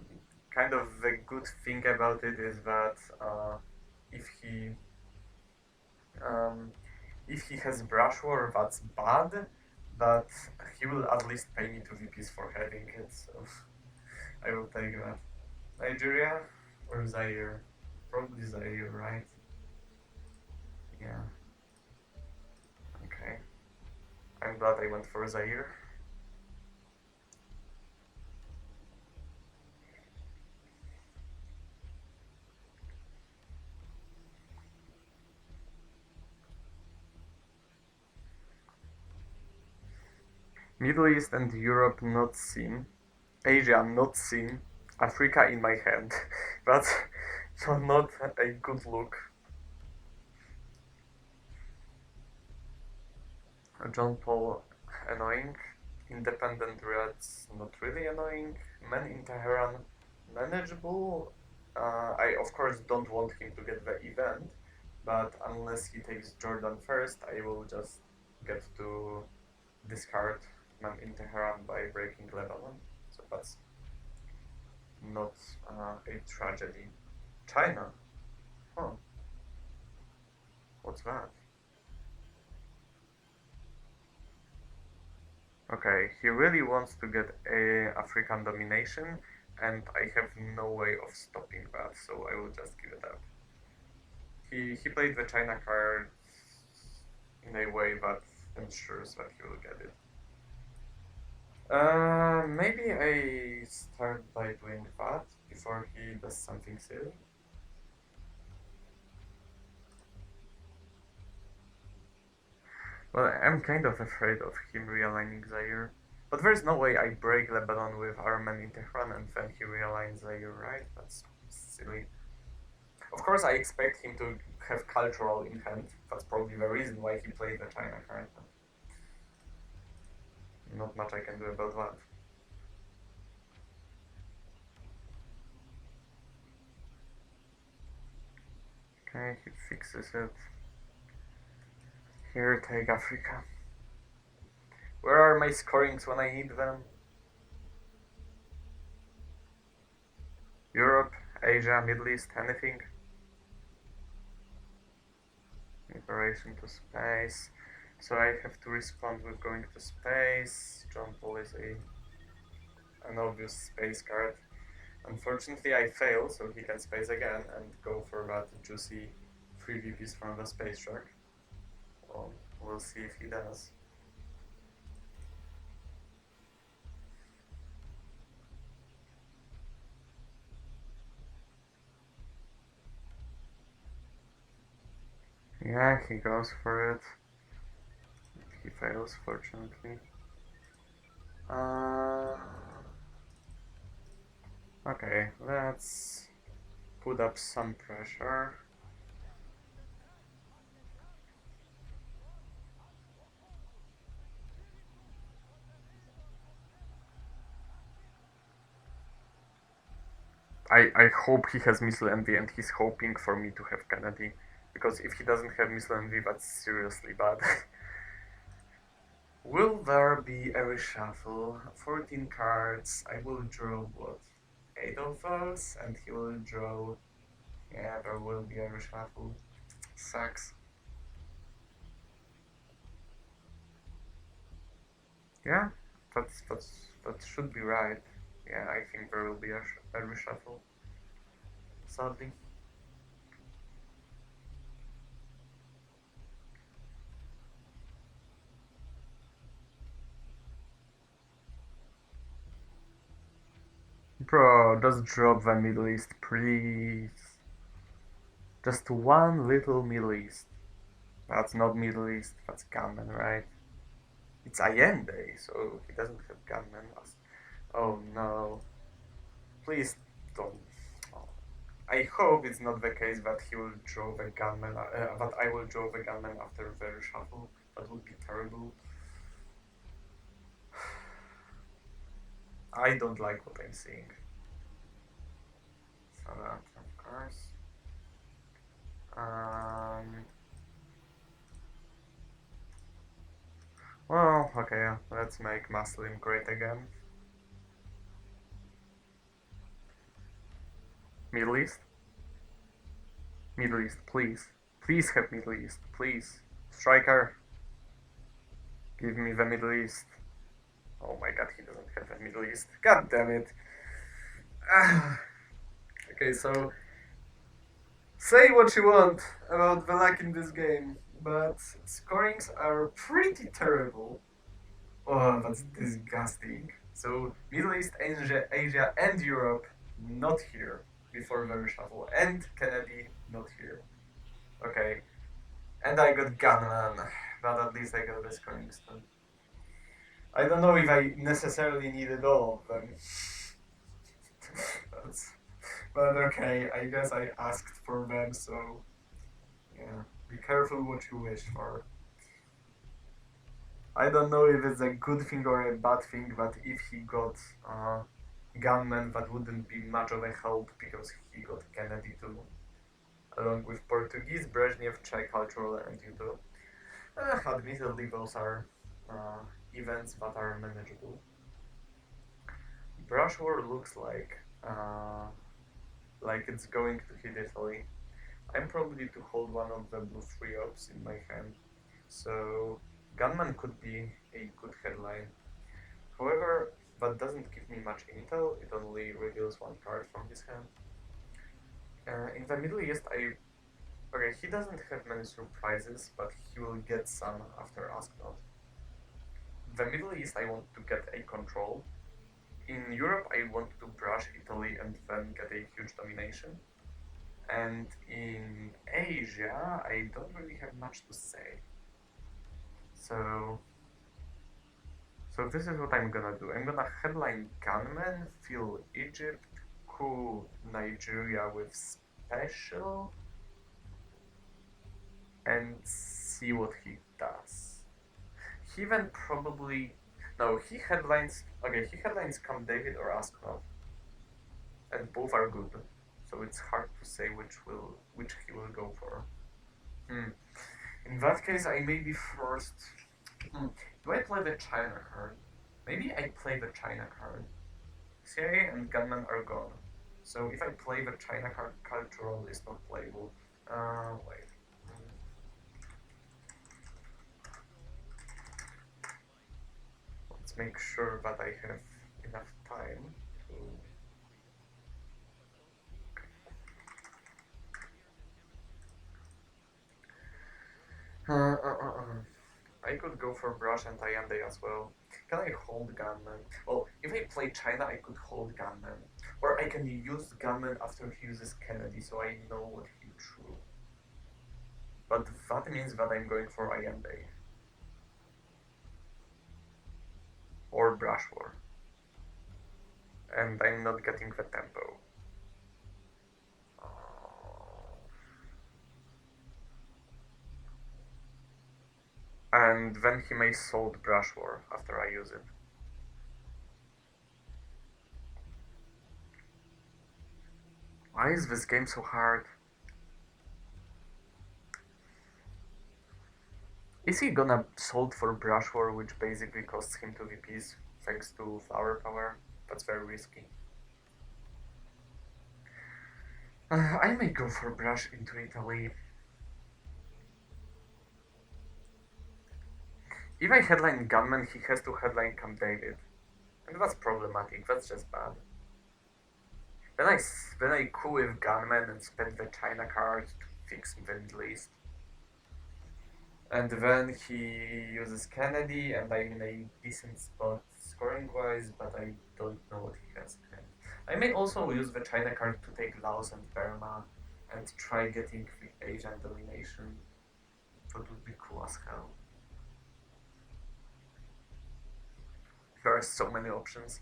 kind of the good thing about it is that if he um, if he has brush war, that's bad, but he will at least pay me 2 VPs for having it, so I will take that. Nigeria or Zaire? Probably Zaire, right? Yeah, okay. I'm glad I went for Zaire. Middle East and Europe not seen. Asia not seen. Africa in my hand. That's not a good look. John Paul annoying. Independent Reds not really annoying. Men in Tehran manageable. I of course don't want him to get the event, but unless he takes Jordan first, I will just get to discard Man in Tehran by breaking Lebanon. So that's not a tragedy. China? Huh, what's that? Okay, he really wants to get a African domination, and I have no way of stopping that, so I will just give it up. He played the China card in a way that ensures that he will get it. Maybe I start by doing that before he does something silly. Well, I'm kind of afraid of him realigning Zaire. But there's no way I break Lebanon with Armen in Tehran and then he realigns Zaire, right? That's silly. Of course, I expect him to have cultural intent. That's probably the reason why he played the China card. Not much I can do about that. Okay, he fixes it. Here, take Africa. Where are my scorings when I need them? Europe, Asia, Middle East, anything? Liberation to space. So I have to respond with going to space. John Paul is an obvious space card. Unfortunately, I fail, so he can space again and go for that juicy 3 VPs from the space truck. Well, we'll see if he does. Yeah, he goes for it. He fails, fortunately. Uh, okay, let's put up some pressure. I hope he has Missile Envy and he's hoping for me to have Kennedy. Because if he doesn't have Missile Envy, that's seriously bad. Will there be a reshuffle? 14 cards. I will draw what? 8 of those, and he will draw. Yeah, there will be a reshuffle. Sucks. Yeah, that should be right. Yeah, I think there will be a reshuffle. Sadly. Bro, just drop the Middle East, please. Just one little Middle East. That's not Middle East, that's gunman, right? It's Allende, so he doesn't have gunman. Oh no. Please don't. Oh. I hope it's not the case that he will draw the gunman, that I will draw the gunman after the reshuffle. That would be terrible. I don't like what I'm seeing. So that, of course. Um, Well, okay, let's make Muslim great again. Middle East? Middle East, please. Please have Middle East, please. Stryker, give me the Middle East. Oh my god, he doesn't have the Middle East. God damn it. Okay, so say what you want about the luck in this game, but scorings are pretty terrible. Oh, that's disgusting. So Middle East, Asia, and Europe not here before the reshuffle, and Kennedy not here. Okay, and I got Gunman, but at least I got the scoring stone. I don't know if I necessarily needed all of them. That's, but okay, I guess I asked for them, so yeah. Be careful what you wish for. I don't know if it's a good thing or a bad thing, but if he got gunman, that wouldn't be much of a help because he got Kennedy too, along with Portuguese, Brezhnev, Czech cultural, and judo. Admittedly, those are uh, events that are manageable. Brush war looks like it's going to hit Italy. I'm probably to hold one of the blue free ops in my hand, so gunman could be a good headline. However, that doesn't give me much intel, it only reveals one card from his hand. In the Middle East, okay, he doesn't have many surprises, but he will get some after Ask Not. The Middle East, I want to get a control. In Europe, I want to brush Italy and then get a huge domination. And in Asia, I don't really have much to say. So, so this is what I'm gonna do. I'm gonna headline Gunman, fill Egypt, coup Nigeria with special, and see what he does. He then probably no, he headlines okay, he headlines Camp David or Ascot, and both are good. So it's hard to say which he will go for. Hmm. In that case, I may be forced. Do I play the China card? Maybe I play the China card. CIA and gunmen are gone. So if I play the China card, cultural is not playable. Wait. Let's make sure that I have enough time to. I could go for Brush and Allende as well. Can I hold Gunman? Well, if I play China, I could hold Gunman. Or I can use Gunman after he uses Kennedy, so I know what he drew. But that means that I'm going for Allende. Or Brush War. And I'm not getting the tempo. And then he may sold Brush War after I use it. Why is this game so hard? Is he gonna sold for Brush War, which basically costs him 2 VPs thanks to Flower Power? That's very risky. I may go for Brush into Italy. If I headline Gunman, he has to headline Camp David. And that's problematic, that's just bad. Then I coup with Gunman and spend the China card to fix the Middle East. And then he uses Kennedy, and I'm in a decent spot scoring wise, but I don't know what he has. I may also use the China card to take Laos and Burma and try getting the Asian domination. That would be cool as hell. There are so many options.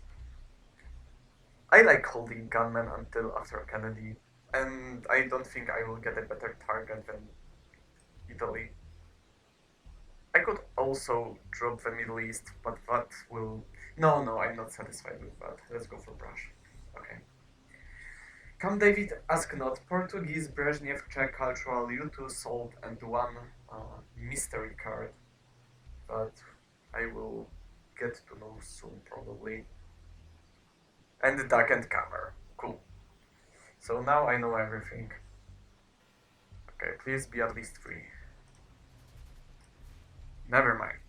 I like holding Gunman until after Kennedy, and I don't think I will get a better target than Italy. I could also drop the Middle East, but that will. No, I'm not satisfied with that. Let's go for Brush. Okay. Camp David, ask not. Portuguese, Brezhnev, Czech cultural, U2 sold, and one mystery card. But I will get to know soon, probably. And the duck and cover. Cool. So now I know everything. Okay, please be at least 3. Never mind.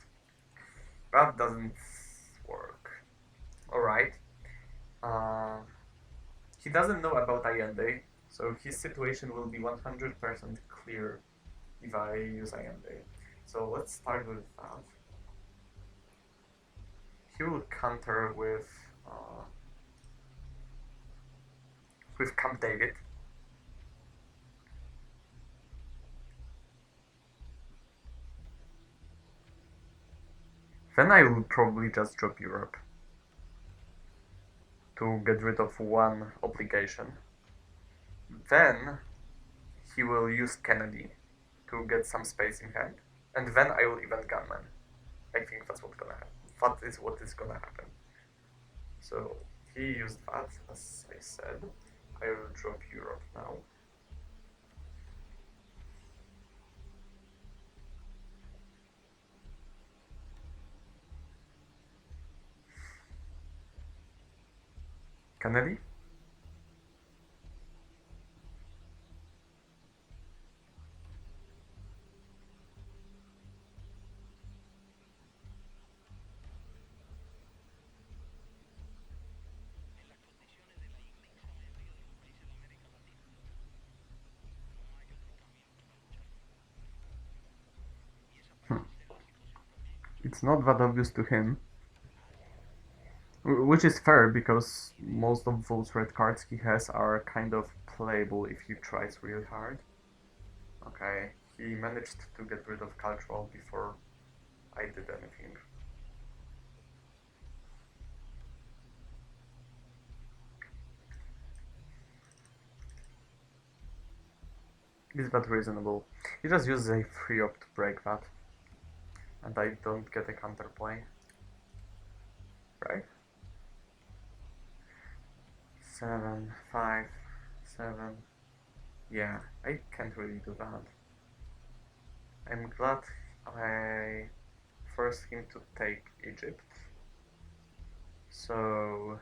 That doesn't work. Alright. Uh, he doesn't know about IND, so his situation will be 100% clear if I use IND. So let's start with that. He will counter with Camp David. Then I will probably just drop Europe to get rid of one obligation. Then he will use Kennedy to get some space in hand, and then I will event Gunman. I think that's what's gonna happen. That is what is gonna happen. So he used that, as I said. I will drop Europe now. Kennedy? Hmm. It's not that obvious to him. Which is fair, because most of those red cards he has are kind of playable if he tries really hard. Okay, he managed to get rid of cultural before I did anything. Is that reasonable? He just uses a free op to break that. And I don't get a counterplay. Right? 7, 5, 7. Yeah, I can't really do that. I'm glad I forced him to take Egypt. So...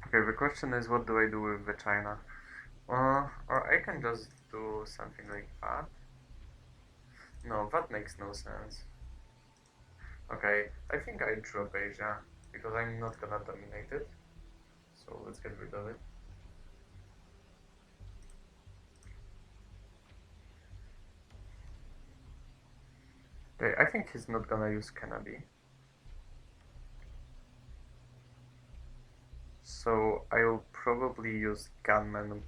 Okay, the question is, what do I do with the China? Or I can just do something like that. No, that makes no sense. Okay, I think I drop Asia, because I'm not gonna dominate it. So let's get rid of it. Okay, I think he's not gonna use Kennedy. So I'll probably use Gunman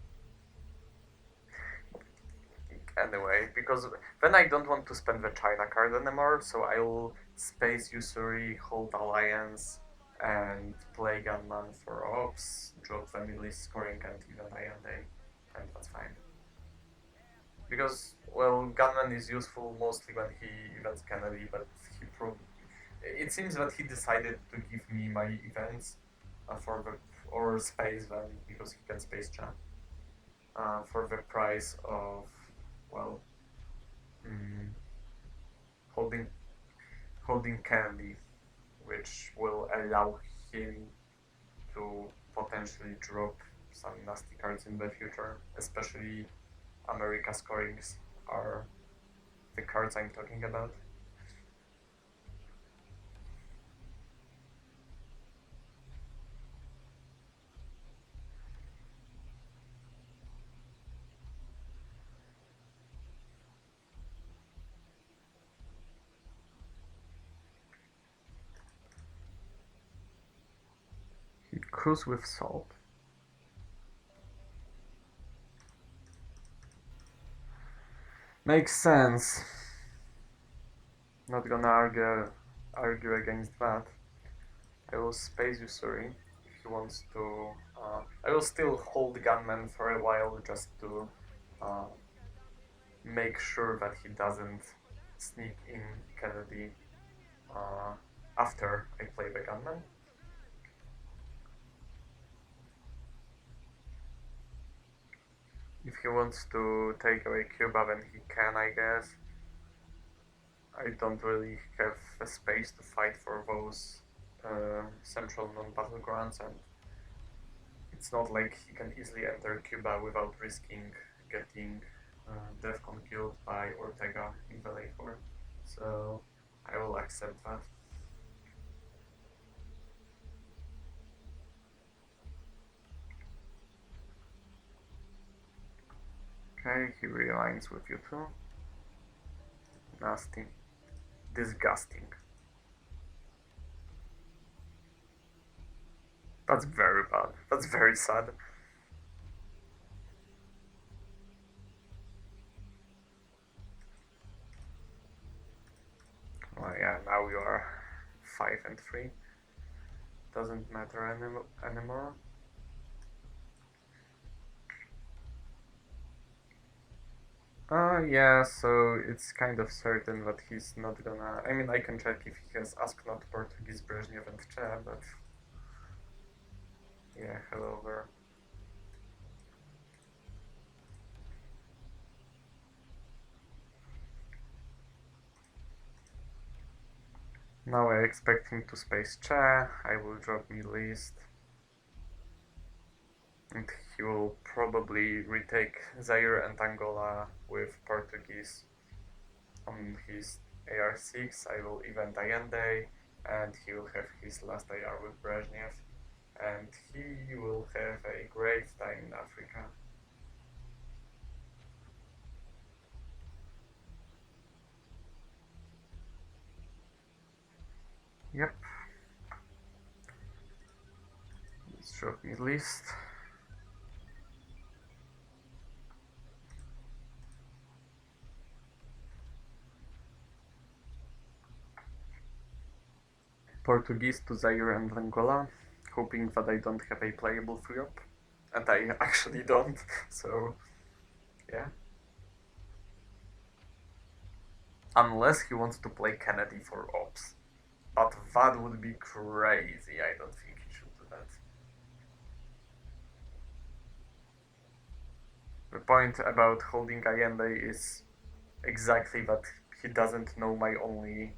anyway, because then I don't want to spend the China card anymore, so I'll Space Usury, hold Alliance, and play Gunman for Ops, drop the Middle East scoring, and even INA, and that's fine. Because, well, Gunman is useful mostly when he events Kennedy, but he it seems that he decided to give me my events for the or space them because he can space jump for the price of, well, mm, holding Kennedy, which will allow him to potentially drop some nasty cards in the future, especially America scorings are the cards I'm talking about. He cruise with salt. Makes sense. Not gonna argue against that. I will space Usury if he wants to. I will still hold Gunman for a while just to uh, make sure that he doesn't sneak in Kennedy after I play the Gunman. If he wants to take away Cuba, then he can, I guess. I don't really have a space to fight for those central non-battlegrounds, and it's not like he can easily enter Cuba without risking getting DEFCON killed by Ortega in the late war. So I will accept that. Okay, he realigns with you too. Nasty. Disgusting. That's very bad. That's very sad. Well, yeah, now you are 5 and 3. Doesn't matter anymore. Yeah, so it's kind of certain that he's not gonna. I mean, I can check if he has asked not Portuguese, Brezhnev, and Che, but. Yeah, hello there. Now I expect him to space Che. I will drop Middle East. And he will probably retake Zaire and Angola with Portuguese on his AR6. I will event Allende, and he will have his last AR with Brezhnev, and he will have a great time in Africa. Yep. Let's drop Middle East. Portuguese to Zaire and Angola, hoping that I don't have a playable free op. And I actually don't, so yeah. Unless he wants to play Kennedy for ops. But that would be crazy. I don't think he should do that. The point about holding Allende is exactly that he doesn't know my only.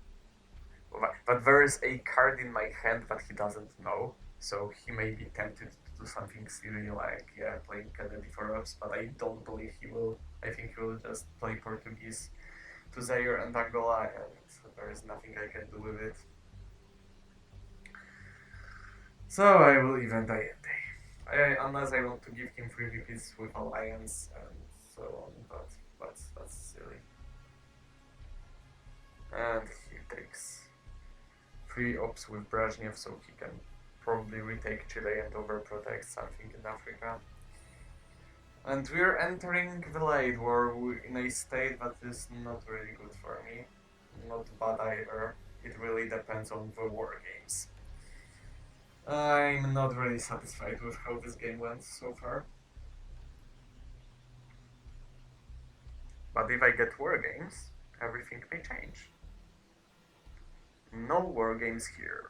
But there is a card in my hand that he doesn't know, so he may be tempted to do something silly like, yeah, playing Kennedy for ops, but I don't believe he will. I think he will just play Portuguese to Zaire and Angola, and there is nothing I can do with it. So I will event Allende. Unless I want to give him free VPs with Alliance and so on, but that's silly. And he takes free ops with Brezhnev, so he can probably retake Chile and overprotect something in Africa. And we're entering the late war in a state that is not really good for me. Not bad either. It really depends on the war games. I'm not really satisfied with how this game went so far. But if I get war games, everything may change. No war games here.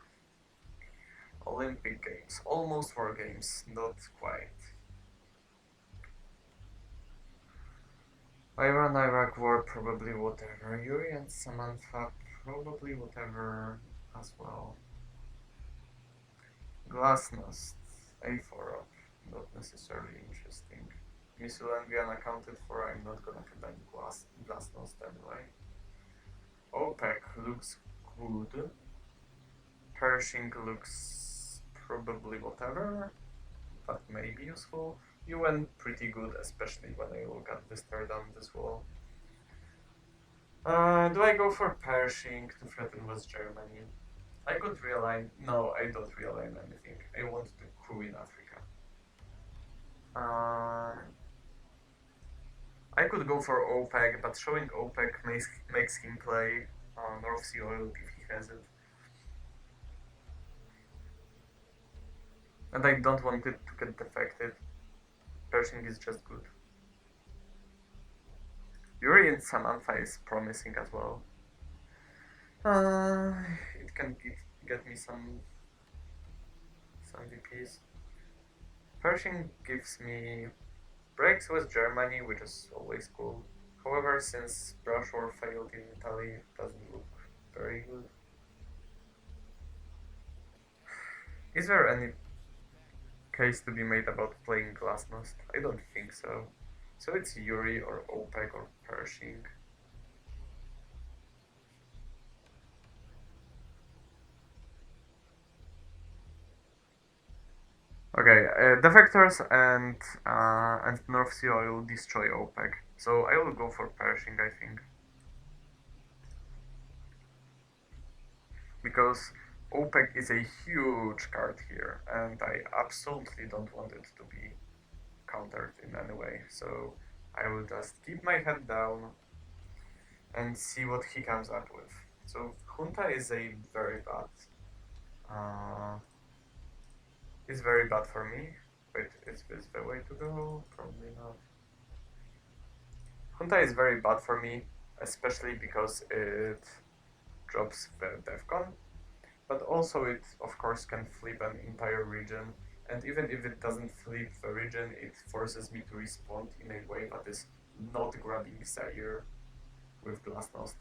Olympic Games. Almost war games, not quite. Iran-Iraq war, probably whatever. Yuri and Samantha, probably whatever as well. Glasnost, A4 up, not necessarily interesting. Missile envy unaccounted for, I'm not gonna have any Glasnost anyway. OPEC looks good. Pershing looks probably whatever, but may be useful. UN pretty good, especially when I look at this third on this wall. Do I go for Pershing to threaten West Germany? I could realign. No, I don't realign anything. I want to coup in Africa. I could go for OPEC, but showing OPEC makes him play North Sea oil if he has it. And I don't want it to get defected. Pershing is just good. Yuri and Samantha is promising as well. It can get me some VPs. Pershing gives me breaks with Germany, which is always cool. However, since brush war failed in Italy, it doesn't look very good. Is there any case to be made about playing Glasnost? I don't think so. So it's Yuri or OPEC or Pershing. Okay, defectors and North Sea oil destroy OPEC. So I will go for Pershing, I think, because OPEC is a huge card here, and I absolutely don't want it to be countered in any way. So I will just keep my head down and see what he comes up with. So Junta uh, is very bad for me. Wait, is this the way to go? Probably not. Junta is very bad for me, especially because it drops the Defcon, but also it of course can flip an entire region, and even if it doesn't flip the region, it forces me to respond in a way that is not grabbing Zaire with Glasnost.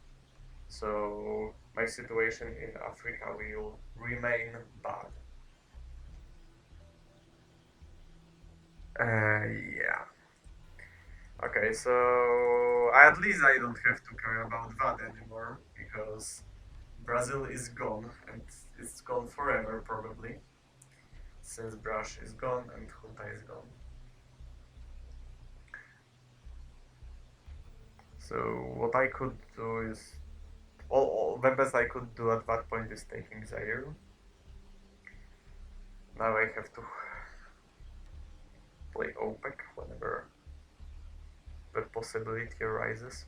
So my situation in Africa will remain bad. Yeah. Okay, so at least I don't have to care about that anymore because Brazil is gone and it's gone forever probably since Brush is gone and Junta is gone. So what I could do is all the best I could do at that point is taking Zaire. Now I have to play OPEC whenever the possibility arises.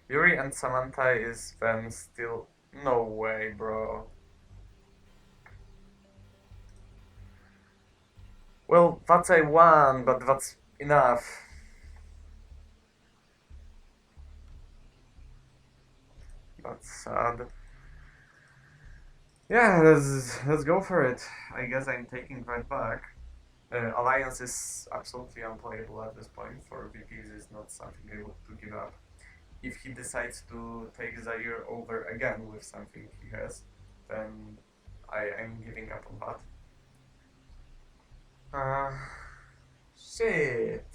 Yuri and Samantha is then still no way, bro. Well, that's a one, but that's enough. That's sad. Yeah, let's go for it. I guess I'm taking that back. Alliance is absolutely unplayable at this point. For VPs, is not something I want to give up. If he decides to take Zaire over again with something he has, then I'm giving up on that. Shit.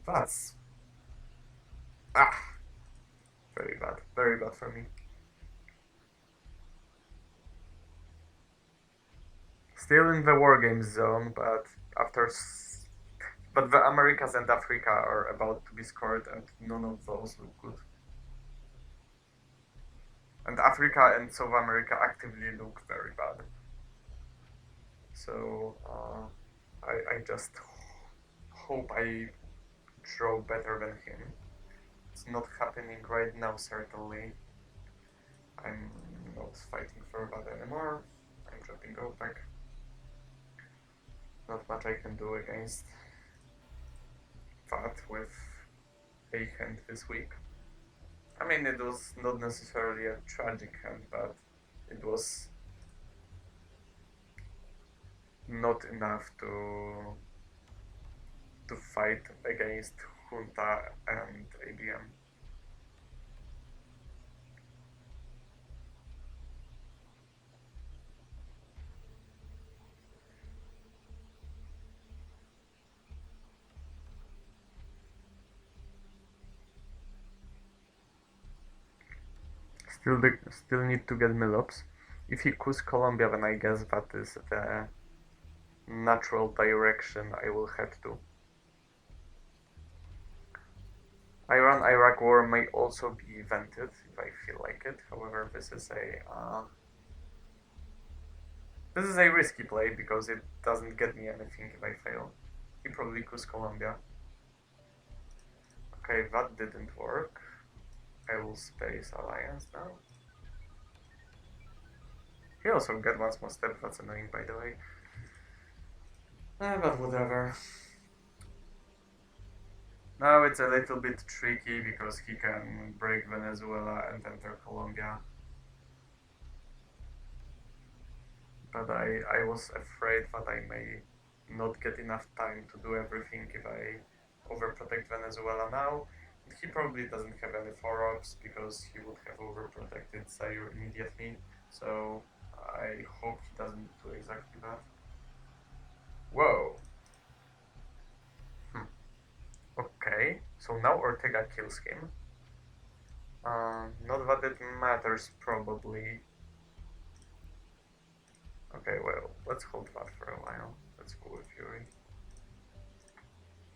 That's ah very bad for me. Still in the war games zone, but after but the Americas and Africa are about to be scored, and none of those look good. And Africa and South America actively look very bad. So I just hope I draw better than him. It's not happening right now, certainly. I'm not fighting for that anymore. I'm dropping OPEC. Not much I can do against that with a hand this week. I mean, it was not necessarily a tragic hand, but it was not enough to fight against Junta and ABM. Still need to get Milops. If he coups Colombia, then I guess that is the natural direction I will head to. Iran-Iraq war may also be evented if I feel like it. However, this is a risky play because it doesn't get me anything if I fail. He probably coups Colombia. Okay, that didn't work. I will space Alliance now. He also got one small step, that's annoying by the way. But whatever. Now it's a little bit tricky because he can break Venezuela and enter Colombia. But I was afraid that I may not get enough time to do everything if I overprotect Venezuela now. He probably doesn't have any 4-ups because he would have overprotected Zaire immediately, so I hope he doesn't do exactly that. Whoa! Hmm. Okay, so now Ortega kills him. Not that it matters, probably. Okay, well, let's hold that for a while. Let's go with Fury.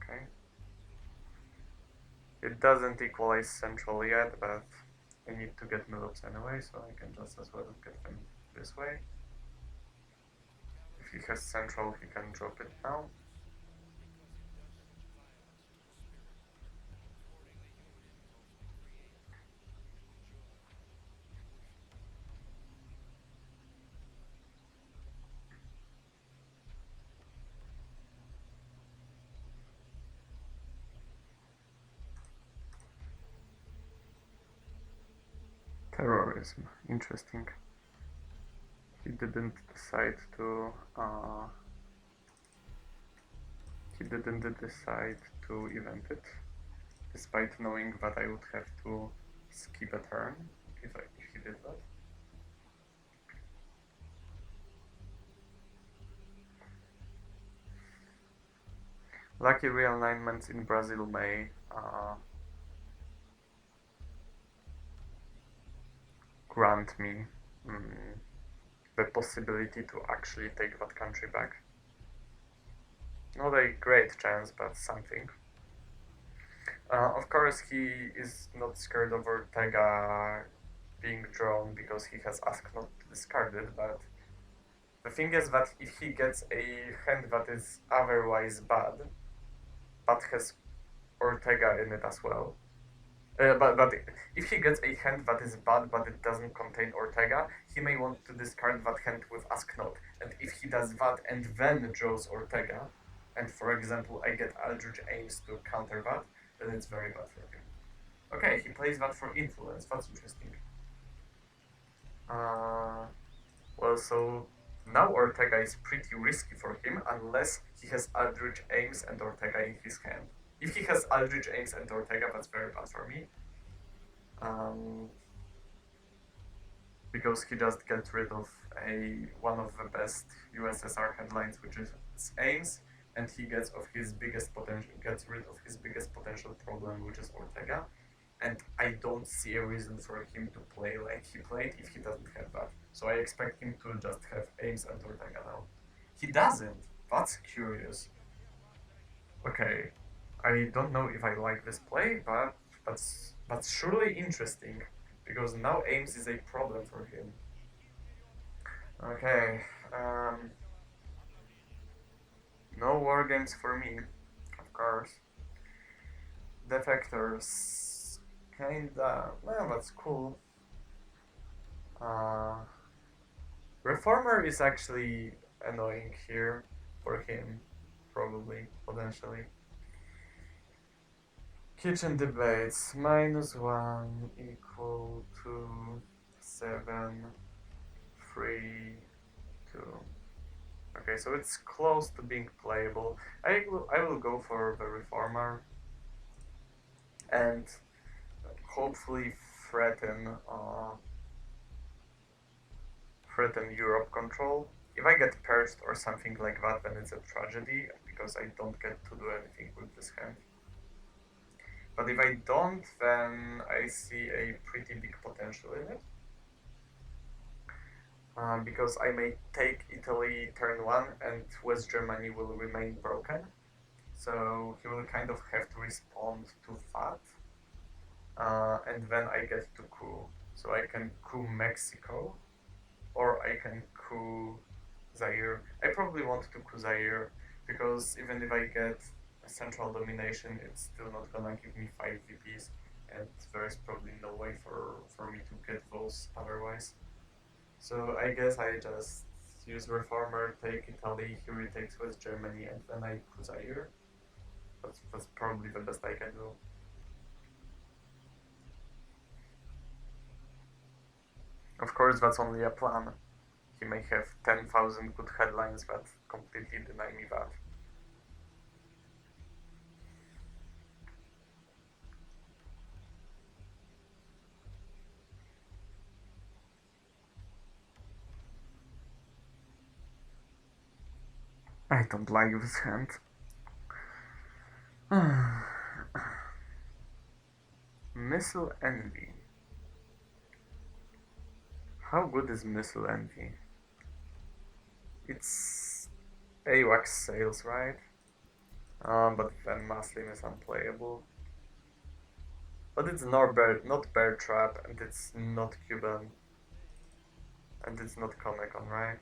Okay. It doesn't equalize central yet, but I need to get mid-ups anyway, so I can just as well get them this way. If he has central, he can drop it now. Terrorism. Interesting. He didn't decide to event it, despite knowing that I would have to skip a turn if he did that. Lucky realignments in Brazil may grant me the possibility to actually take that country back. Not a great chance, but something. Of course, he is not scared of Ortega being drawn because he has asked not to discard it, but the thing is that if he gets a hand that is otherwise bad, but has Ortega in it as well, but if he gets a hand that is bad but it doesn't contain Ortega, he may want to discard that hand with Ask Not. And if he does that and then draws Ortega, and for example I get Eldritch Aims to counter that, then it's very bad for him. Okay, he plays that for influence, that's interesting. Well, so now Ortega is pretty risky for him unless he has Eldritch Aims and Ortega in his hand. If he has Eldritch Aims and Ortega, that's very bad for me. Because he just gets rid of one of the best USSR headlines, which is Ames, and he gets rid of his biggest potential problem, which is Ortega. And I don't see a reason for him to play like he played if he doesn't have that. So I expect him to just have Ames and Ortega now. He doesn't. That's curious. Okay, I don't know if I like this play, but that's surely interesting because now Ames is a problem for him. Okay, no war games for me, of course. Defectors, kinda. Well, that's cool. Reformer is actually annoying here for him, probably, potentially. Kitchen debates, -1 equal to 7, 3, 2. Okay, so it's close to being playable. I will go for the Reformer and hopefully threaten Europe control. If I get purged or something like that, then it's a tragedy because I don't get to do anything with this hand. But if I don't, then I see a pretty big potential in it. Because I may take Italy turn 1 and West Germany will remain broken. So he will kind of have to respond to that. And then I get to coup. So I can coup Mexico, or I can coup Zaire. I probably want to coup Zaire, because even if I get a central domination, it's still not gonna give me 5 VPs, and there's probably no way for me to get those otherwise. So I guess I just use Reformer, take Italy, he retakes West Germany, and then I coup Zaire. That's probably the best I can do. Of course, that's only a plan. He may have 10,000 good headlines that completely deny me that. I don't like this hand. Missile Envy. How good is Missile Envy? It's AWACS sales, right? But then Muslim is unplayable. But it's not Bear Trap, and it's not Cuban, and it's not Comic Con, right?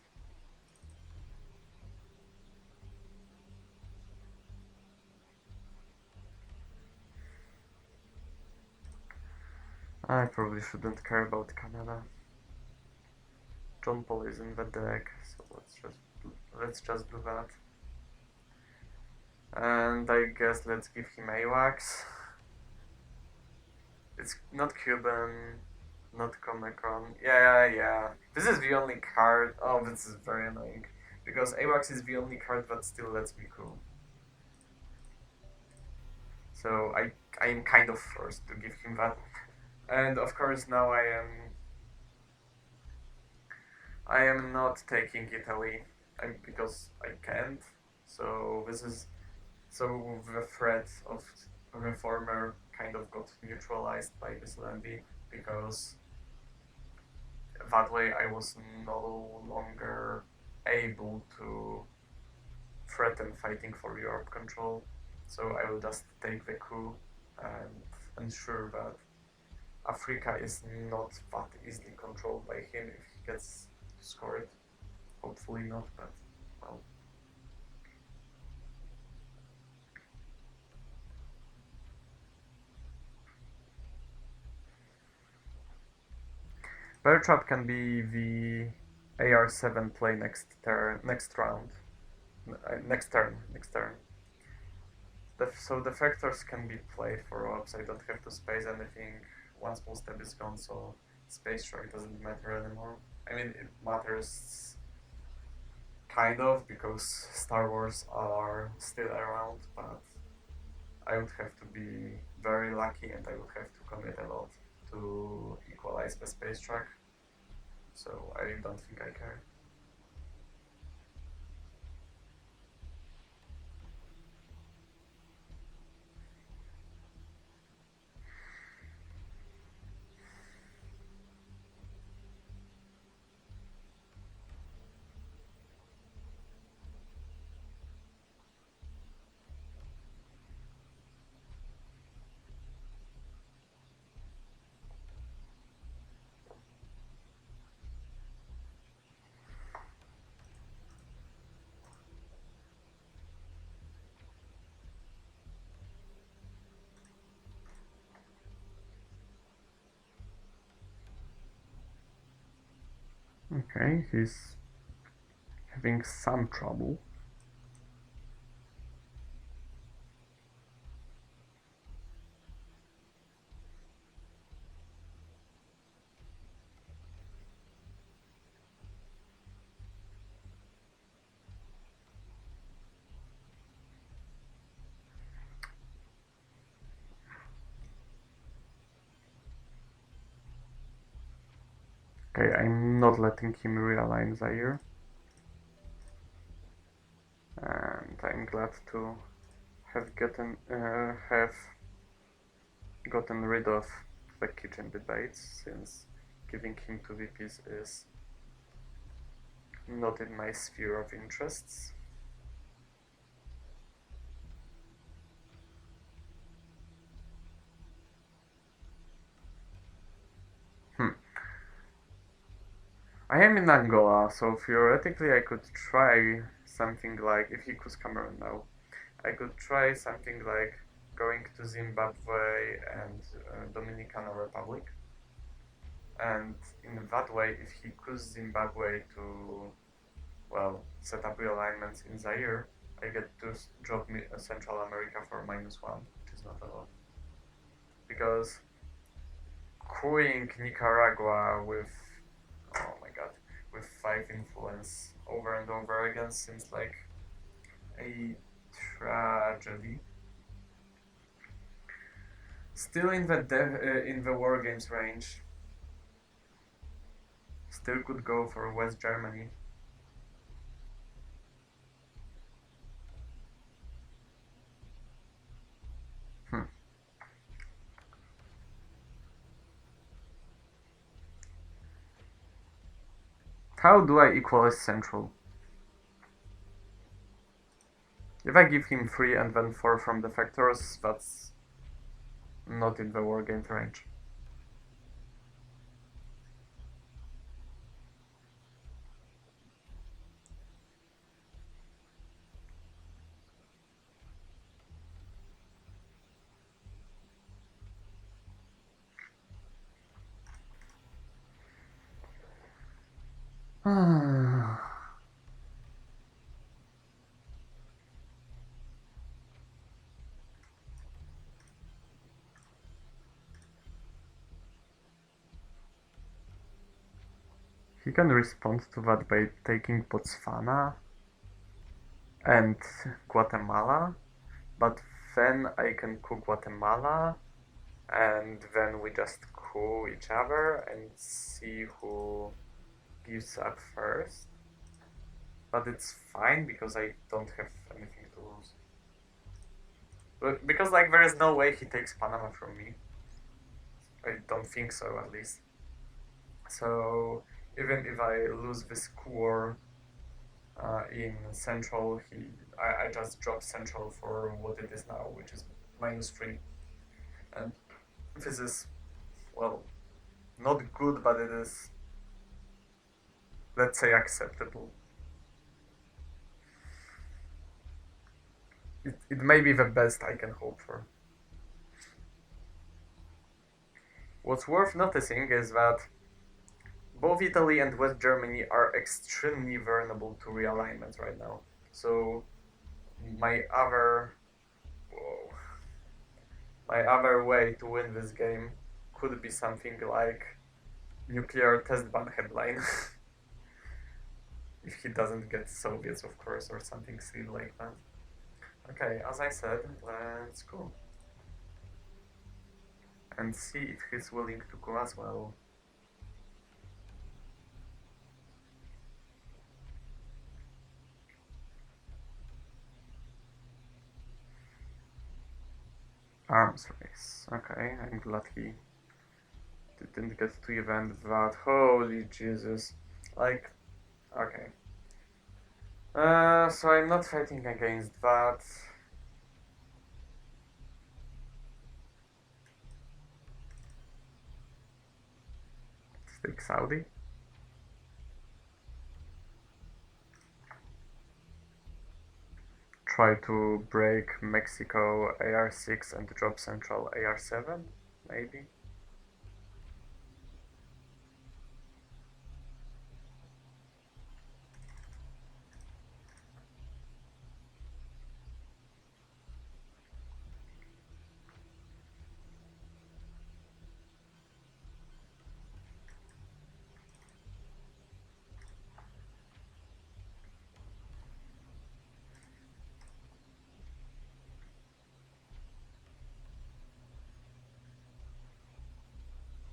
I probably shouldn't care about Canada. John Paul is in the deck, so let's just do that. And I guess let's give him AWACS. It's not Cuban, not Comic Con. Yeah. This is the only card. Oh, this is very annoying. Because AWACS is the only card that still lets me cool. So I am kind of forced to give him that. And of course now I am not taking Italy because I can't. So this is so the threat of reformer kind of got neutralized by this Landy because that way I was no longer able to threaten fighting for Europe control. So I will just take the coup and ensure that Africa is not that easily controlled by him if he gets scored. Hopefully not, but well. Bear Trap can be the AR7 play next round, next turn. So the factors can be played for ops. I don't have to space anything once full step is gone, so space strike doesn't matter anymore. I mean, it matters kind of because Star Wars are still around, but I would have to be very lucky and I would have to commit a lot to equalize the space track. So I don't think I care. Okay, he's having some trouble. Okay, I'm not letting him realign Zaire. And I'm glad to have gotten rid of the kitchen debates, since giving him two VPs is not in my sphere of interests. I am in Angola, so theoretically I could try something like, if he could Cameroon now, I could try something like going to Zimbabwe and Dominican Republic. And in that way, if he could Zimbabwe to, well, set up realignments in Zaire, I get to drop Central America for -1, which is not a lot. Because crewing Nicaragua with, oh my god, with 5 influence over and over again seems like a tragedy. Still in the war games range. Still could go for West Germany. How do I equalize central? If I give him 3 and then 4 from the factors, that's not in the wargame range. He can respond to that by taking Botswana and Guatemala, but then I can coup Guatemala, and then we just coup each other and see who gives up first. But it's fine because I don't have anything to lose. But because like there is no way he takes Panama from me. I don't think so, at least. So even if I lose this core in Central, I just drop Central for what it is now, which is -3. And this is, well, not good, but it is, let's say, acceptable. It may be the best I can hope for. What's worth noticing is that both Italy and West Germany are extremely vulnerable to realignment right now. So my other whoa, my other way to win this game could be something like nuclear test ban headline. If he doesn't get Soviets, of course, or something silly like that. Okay, as I said, let's go. And see if he's willing to go as well. Arms race. Okay, I'm glad he didn't get to event that. Holy Jesus. Like, okay. So I'm not fighting against that. Take Saudi. Try to break Mexico AR6 and drop Central AR7, maybe.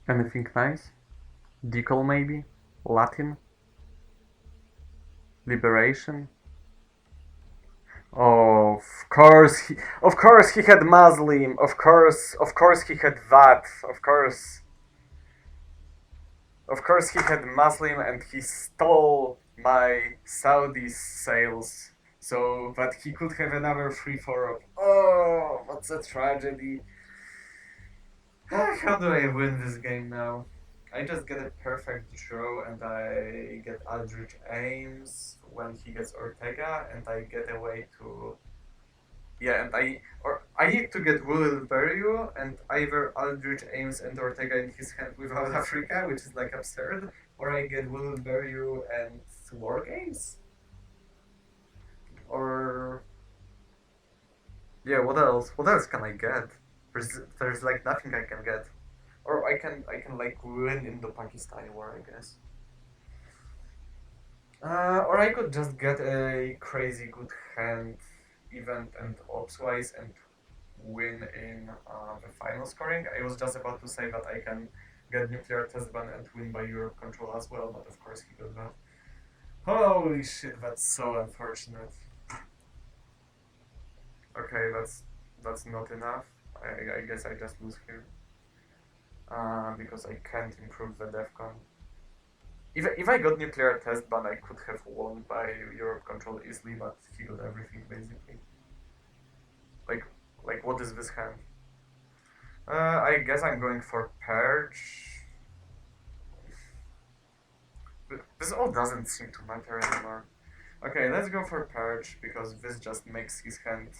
Anything nice? Decal maybe? Latin? Liberation? Oh, of course he had Muslim. Of course he had that. Of course he had Muslim, and he stole my Saudi sales so that he could have another 3-4. Oh, what's a tragedy. How do I win this game now? I just get a perfect draw and I get Aldrich Ames when he gets Ortega, and I get a way to, yeah, and I need to get Will Berrio and either Aldrich Ames and Ortega in his hand without Africa, which is like absurd, or I get Will Berrio and War Games. Or yeah, what else? What else can I get? There's like nothing I can get. Or I can like win in the Pakistani war, I guess. Or I could just get a crazy good hand, event and ops wise, and win in the final scoring. I was just about to say that I can get nuclear test ban and win by Europe control as well, but of course he got that. Holy shit, that's so unfortunate. Okay, that's not enough. I guess I just lose here. Because I can't improve the defcon. If I got nuclear test ban, I could have won by Europe control easily, but he got everything basically. Like, what is this hand? I guess I'm going for Purge. This all doesn't seem to matter anymore. Okay, let's go for Purge because this just makes his hand,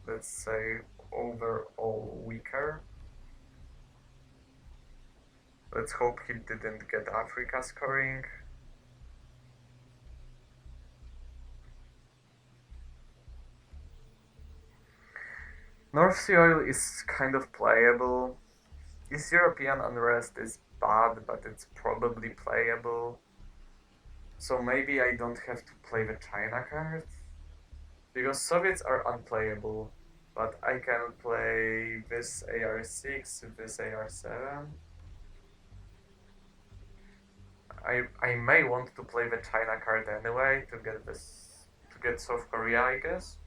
let's say, overall weaker. Let's hope he didn't get Africa scoring. North Sea Oil is kind of playable. East European Unrest is bad, but it's probably playable. So maybe I don't have to play the China card. Because Soviets are unplayable. But I can play this AR6, this AR7. I may want to play the China card anyway to get this to get South Korea, I guess.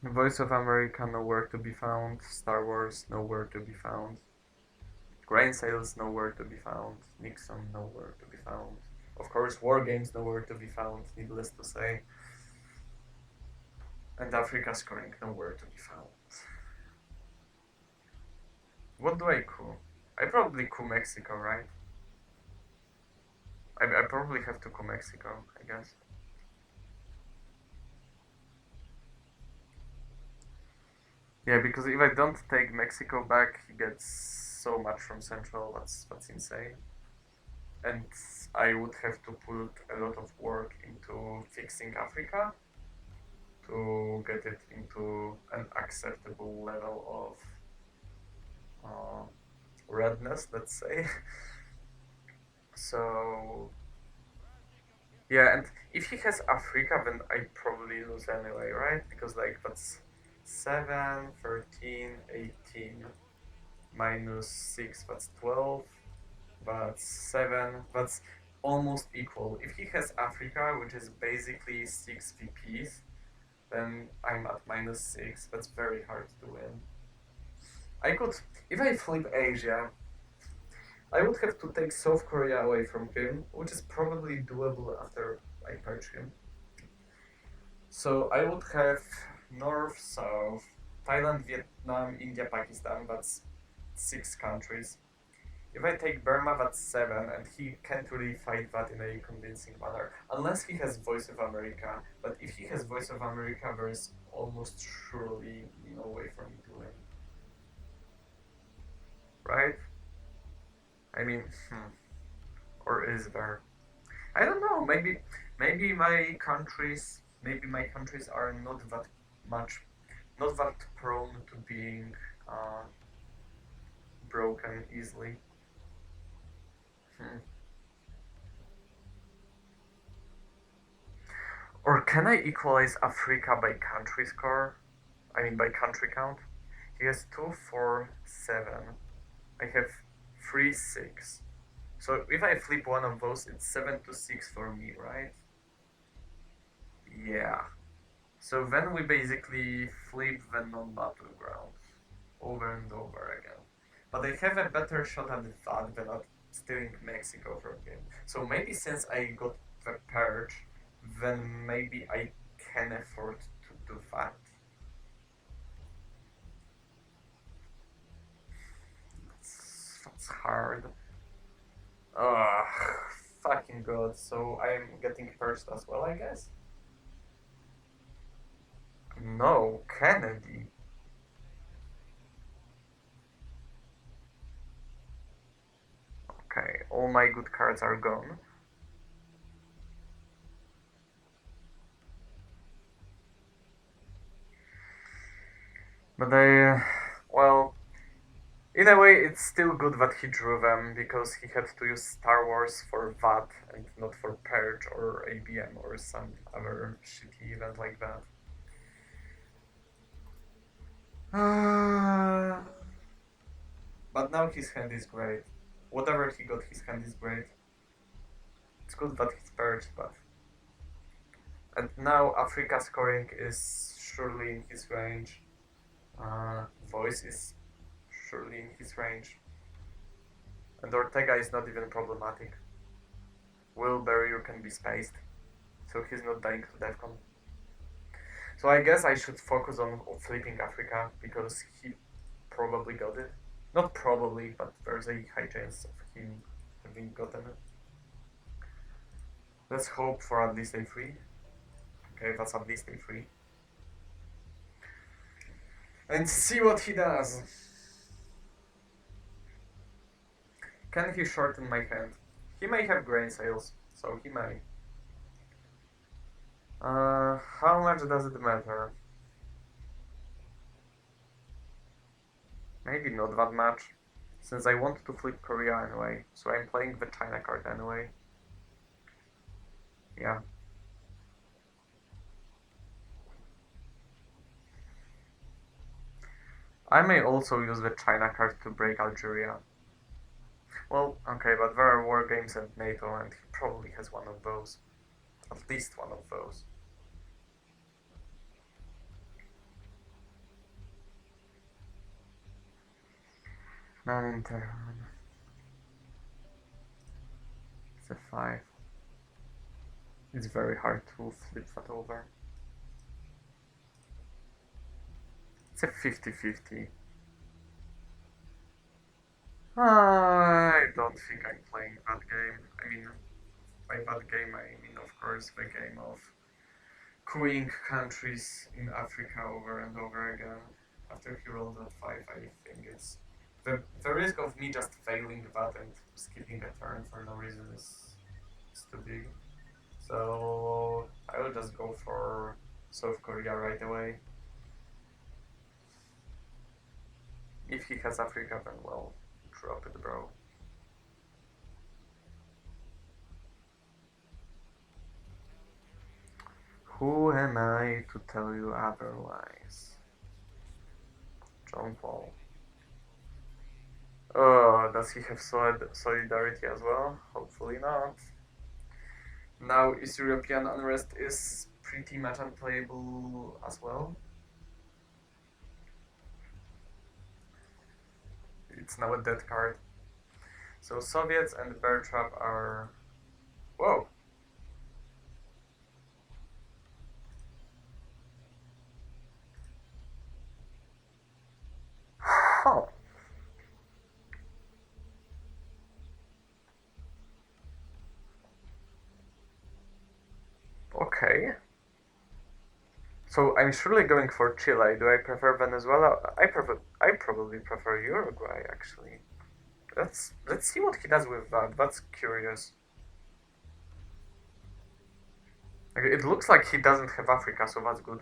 Voice of America nowhere to be found. Star Wars nowhere to be found. Grain sales nowhere to be found. Nixon nowhere to be found. Of course, war games nowhere to be found. Needless to say. And Africa scoring nowhere to be found. What do I coup? I probably coup Mexico, right? I probably have to coup Mexico, I guess. Yeah, because if I don't take Mexico back, he gets so much from Central. That's insane. And I would have to put a lot of work into fixing Africa to get it into an acceptable level of redness, let's say. So yeah, and if he has Africa, then I probably lose anyway, right? Because like that's 7, 13, 18 minus 6, that's 12. That's 7. That's almost equal. If he has Africa, which is basically 6 VPs, then I'm at minus 6. That's very hard to win. I could, if I flip Asia, I would have to take South Korea away from him, which is probably doable after I purge him. So I would have North, South, Thailand, Vietnam, India, Pakistan. That's 6 countries. If I take Burma, that's 7, and he can't really fight that in a convincing manner. Unless he has Voice of America. But if he has Voice of America, there is almost surely no way for me to win. Right? I mean, or is there? I don't know. Maybe my countries are not that much, not that prone to being broken easily. Hmm. Or can I equalize Africa by country score? I mean by country count. He has 2, 4, 7. I have 3, 6. So if I flip one of those, it's 7 to 6 for me, right? Yeah. So then we basically flip the non-battleground over and over again. But I have a better shot at that than at stealing Mexico from him. So maybe since I got the purge, then maybe I can afford to do that. That's hard. Ugh, fucking god. So I'm getting first as well, I guess? No, Kennedy. Okay, all my good cards are gone. But well, in a way, it's still good that he drew them because he had to use Star Wars for that and not for Purge or ABM or some other shitty event like that. But now his hand is great. Whatever he got, his hand is great. It's good that he's purged, but... And now Africa scoring is surely in his range. Voice is surely in his range. And Ortega is not even problematic. Wilbury can be spaced, so he's not dying to Defcon. So I guess I should focus on flipping Africa, because he probably got it. Not probably, but there's a high chance of him having gotten it. Let's hope for at least a 3. Okay, that's at least a 3. And see what he does. Can he shorten my hand? He may have grain sales, so he may. How much does it matter? Maybe not that much, since I want to flip Korea anyway, so I'm playing the China card anyway. Yeah. I may also use the China card to break Algeria. Well, okay, but there are war games and NATO, and he probably has one of those. At least one of those. Non-Tehran. It's a 5. It's very hard to flip that over. It's a 50-50. I don't think I'm playing that game. I mean, by that game I mean, of course, the game of queuing countries in Africa over and over again. After he rolled that 5, I think it's... The risk of me just failing that and skipping a turn for no reason is too big. So I will just go for South Korea right away. If he has Africa, then well, drop it, bro. Who am I to tell you otherwise? John Paul. Oh, does he have solidarity as well? Hopefully not. Now East European unrest is pretty much unplayable as well. It's now a dead card. So Soviets and Bear Trap are... Whoa! Huh. Okay. So I'm surely going for Chile. Do I prefer Venezuela? I probably prefer Uruguay, actually. Let's see what he does with that. That's curious. It looks like he doesn't have Africa, so that's good.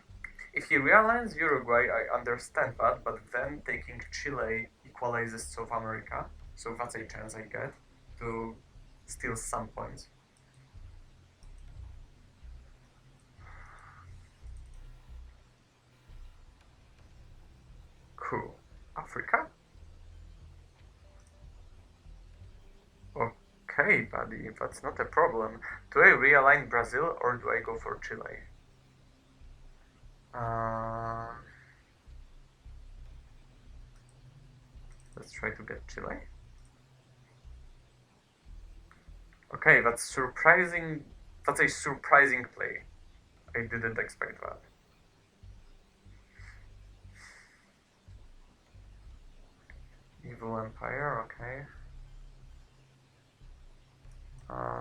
If he realigns Uruguay, I understand that, but then taking Chile equalizes South America, so that's a chance I get to steal some points. Cool. Africa? Okay, buddy, that's not a problem. Do I realign Brazil or do I go for Chile? Let's try to get Chile. Okay, that's surprising. That's a surprising play. I didn't expect that. Evil Empire, okay.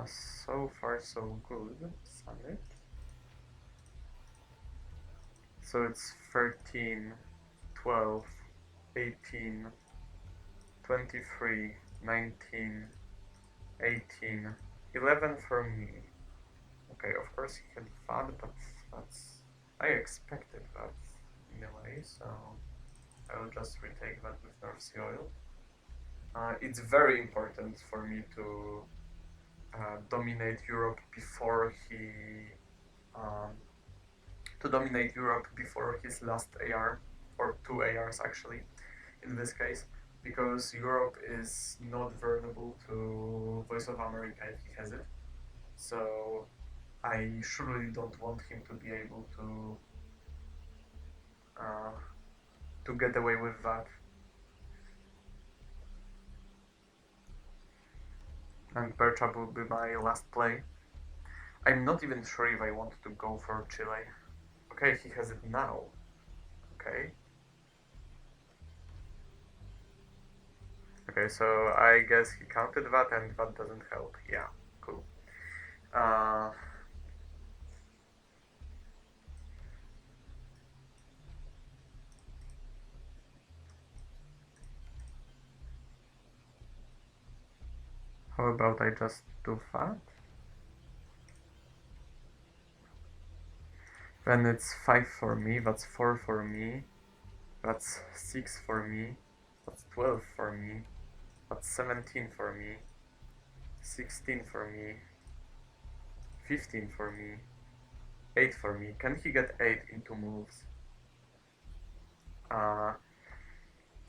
So far so good. Summit. So it's 13, 12, 18, 23, 19, 18, 11 for me. Okay, of course he had FUD, but that's... I expected that in a way, so I will just retake that with North Sea Oil. It's very important for me to dominate Europe before he... to dominate Europe before his last AR, or 2 ARs actually, in this case. because Europe is not vulnerable to Voice of America if he has it. So I surely don't want him to be able uh, to get away with that. And Bertrand will be my last play. I'm not even sure if I want to go for Chile. Okay, he has it now. Okay. Okay, so I guess he counted that and that doesn't help. Yeah, cool. Uh, how about I just do that? Then it's 5 for me, that's 4 for me, that's 6 for me, that's 12 for me, that's 17 for me, 16 for me, 15 for me, 8 for me. Can he get 8 in 2 moves? Uh,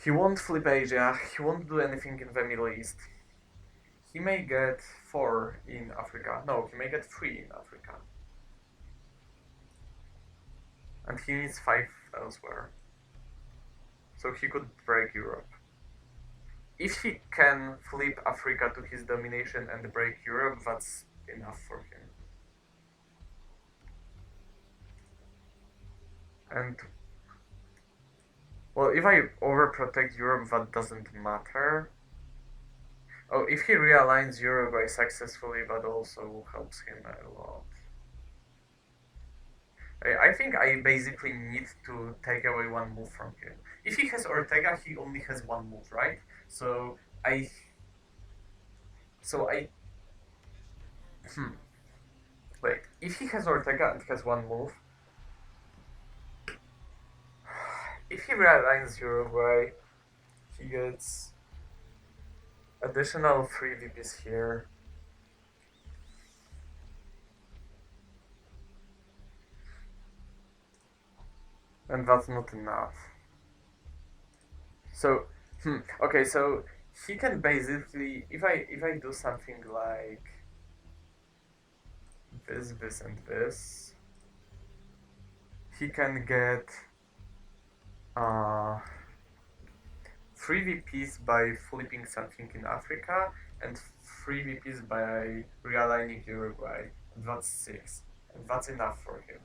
he won't flip Asia, he won't do anything in the Middle East. He may get 4 in Africa. No, he may get 3 in Africa. And he needs 5 elsewhere. So he could break Europe. If he can flip Africa to his domination and break Europe, that's enough for him. And well, if I overprotect Europe, that doesn't matter. Oh, if he realigns Uruguay successfully, that also helps him a lot. I think I basically need to take away 1 move from him. If he has Ortega, he only has 1 move, right? So I... Hmm. Wait, if he has Ortega and has 1 move... If he realigns Uruguay, he gets additional 3 VPs here. And that's not enough. So, okay, so he can basically, if I do something like this, and this, he can get 3 VPs by flipping something in Africa and 3 VPs by realigning Uruguay. That's 6. And that's enough for him.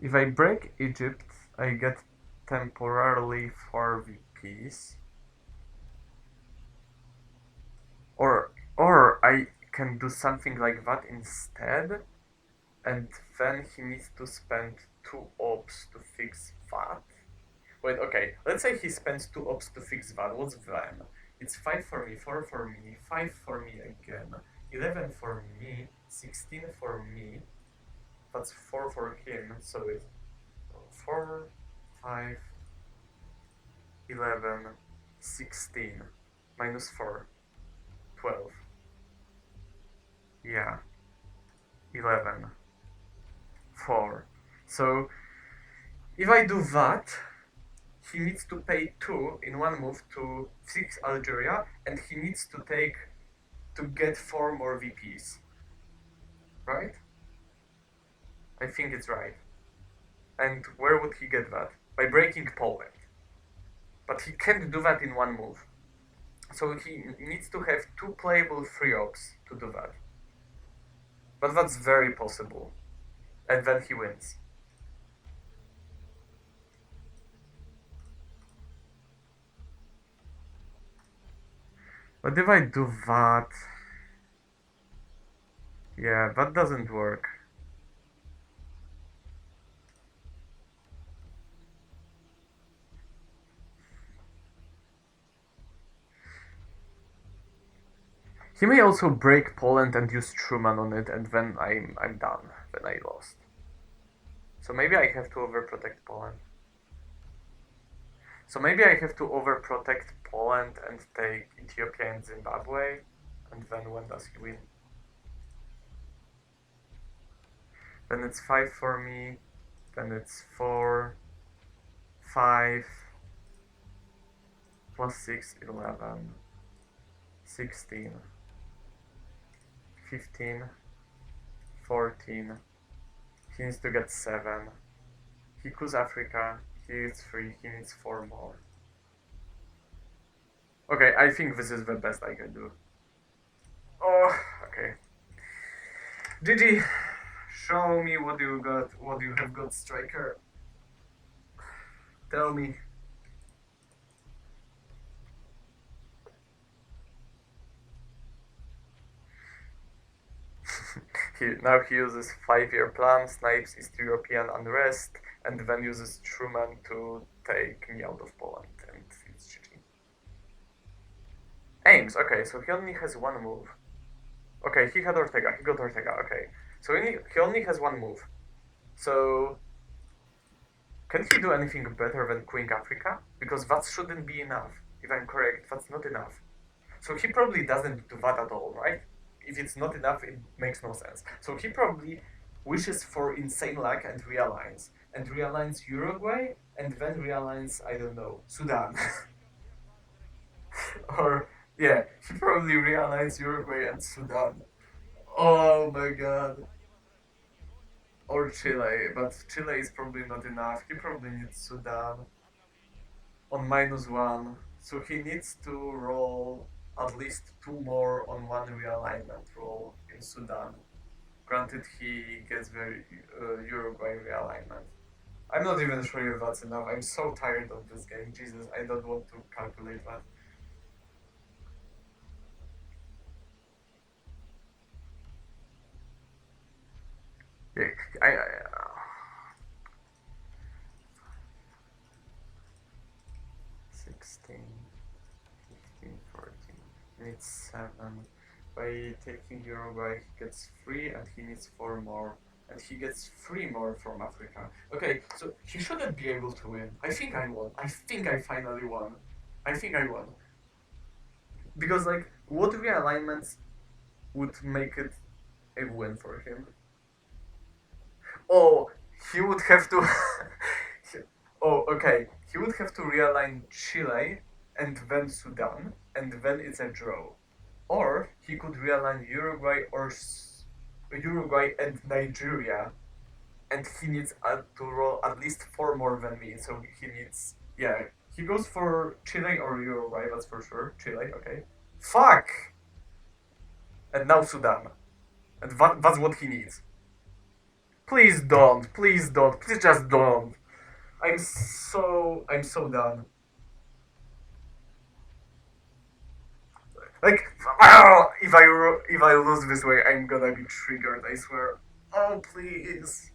If I break Egypt, I get temporarily 4 VPs. Or I can do something like that instead, and then he needs to spend 2 ops to fix that. Wait, okay, let's say he spends 2 ops to fix that. What's then? It's 5 for me, 4 for me, 5 for me again, 11 for me, 16 for me, that's 4 for him, so it's 4, 5, 11, 16, minus 4, 12. Yeah, 11, 4. So if I do that, he needs to pay 2 in 1 move to fix Algeria, and he needs to get 4 more VPs. Right? I think it's right. And where would he get that? By breaking Poland. But he can't do that in 1 move. So he needs to have 2 playable free ops to do that. But that's very possible. And then he wins. But if I do that... Yeah, that doesn't work. He may also break Poland and use Truman on it, and then I'm done. Then I lost. So maybe I have to overprotect Poland. Poland and take Ethiopia and Zimbabwe, and then when does he win? Then it's 5 for me, then it's 4, 5, plus 6, 11, 16, 15, 14, he needs to get 7, he calls Africa, he needs 3, he needs 4 more. Okay, I think this is the best I can do. Oh, okay. GG, show me what you got, what you have got, Stryker. Tell me. Now he uses 5-year plan, snipes East European unrest, and then uses Truman to take me out of Poland, and it's GG. Aims, okay, so he only has 1 move. Okay, he had Ortega, he got Ortega, okay. So he only has 1 move. So, can he do anything better than Queen Africa? Because that shouldn't be enough. If I'm correct, that's not enough. So he probably doesn't do that at all, right? If it's not enough, it makes no sense. So he probably wishes for insane luck and realigns Uruguay, and then realigns, I don't know, Sudan. Or, yeah, he probably realigns Uruguay and Sudan. Oh my god. Or Chile, but Chile is probably not enough. He probably needs Sudan on -1. So he needs to roll at least 2 more on 1 realignment roll in Sudan. Granted, he gets very Uruguay realignment. I'm not even sure if that's enough. I'm so tired of this game. Jesus, I don't want to calculate that. Yeah, I 16, 15, 14. Needs 7. By taking Uruguay, he gets 3 and he needs 4 more. And he gets 3 more from Africa. Okay, so he shouldn't be able to win. I think I won. I think I finally won. I think I won. Because, like, what realignments would make it a win for him? Oh, he would have to. Oh, okay. He would have to realign Chile and then Sudan, and then it's a draw. Or he could realign Uruguay or Uruguay and Nigeria, and he needs to roll at least 4 more than me. So he needs, yeah, he goes for Chile or Uruguay. That's for sure. Chile, okay. Fuck. And now Sudan, and that's what he needs. Please don't. Please don't. Please just don't. I'm so done. Like, if I lose this way, I'm gonna be triggered. I swear. Oh please.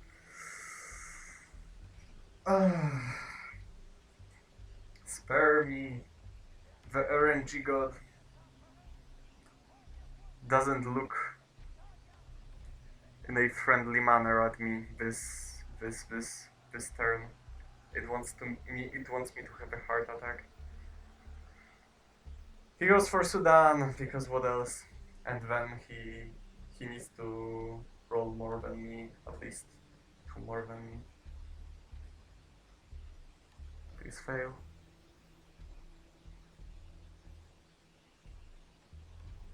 Spare me. The RNG god doesn't look in a friendly manner at me this turn. It wants me to have a heart attack. He goes for Sudan because what else? And then he needs to roll more than me, at least 2 more than me. Please fail.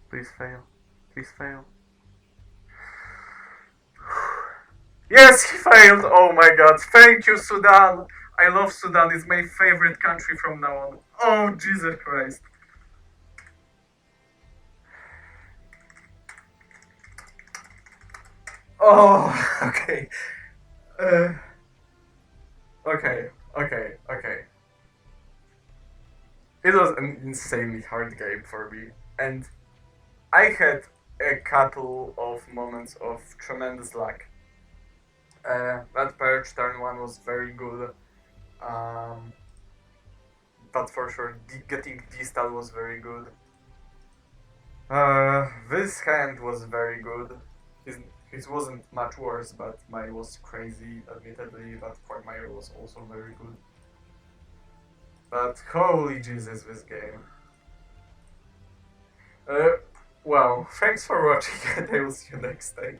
Please fail. Please fail. Yes, he failed! Oh my god, thank you, Sudan! I love Sudan, it's my favorite country from now on. Oh, Jesus Christ. Oh, okay. Okay. It was an insanely hard game for me, and I had a couple of moments of tremendous luck. That perch turn 1 was very good. But for sure, getting distal was very good. This hand was very good. His wasn't much worse, but mine was crazy, admittedly, but Quagmire was also very good. But holy Jesus, this game. Well, thanks for watching and I will see you next time.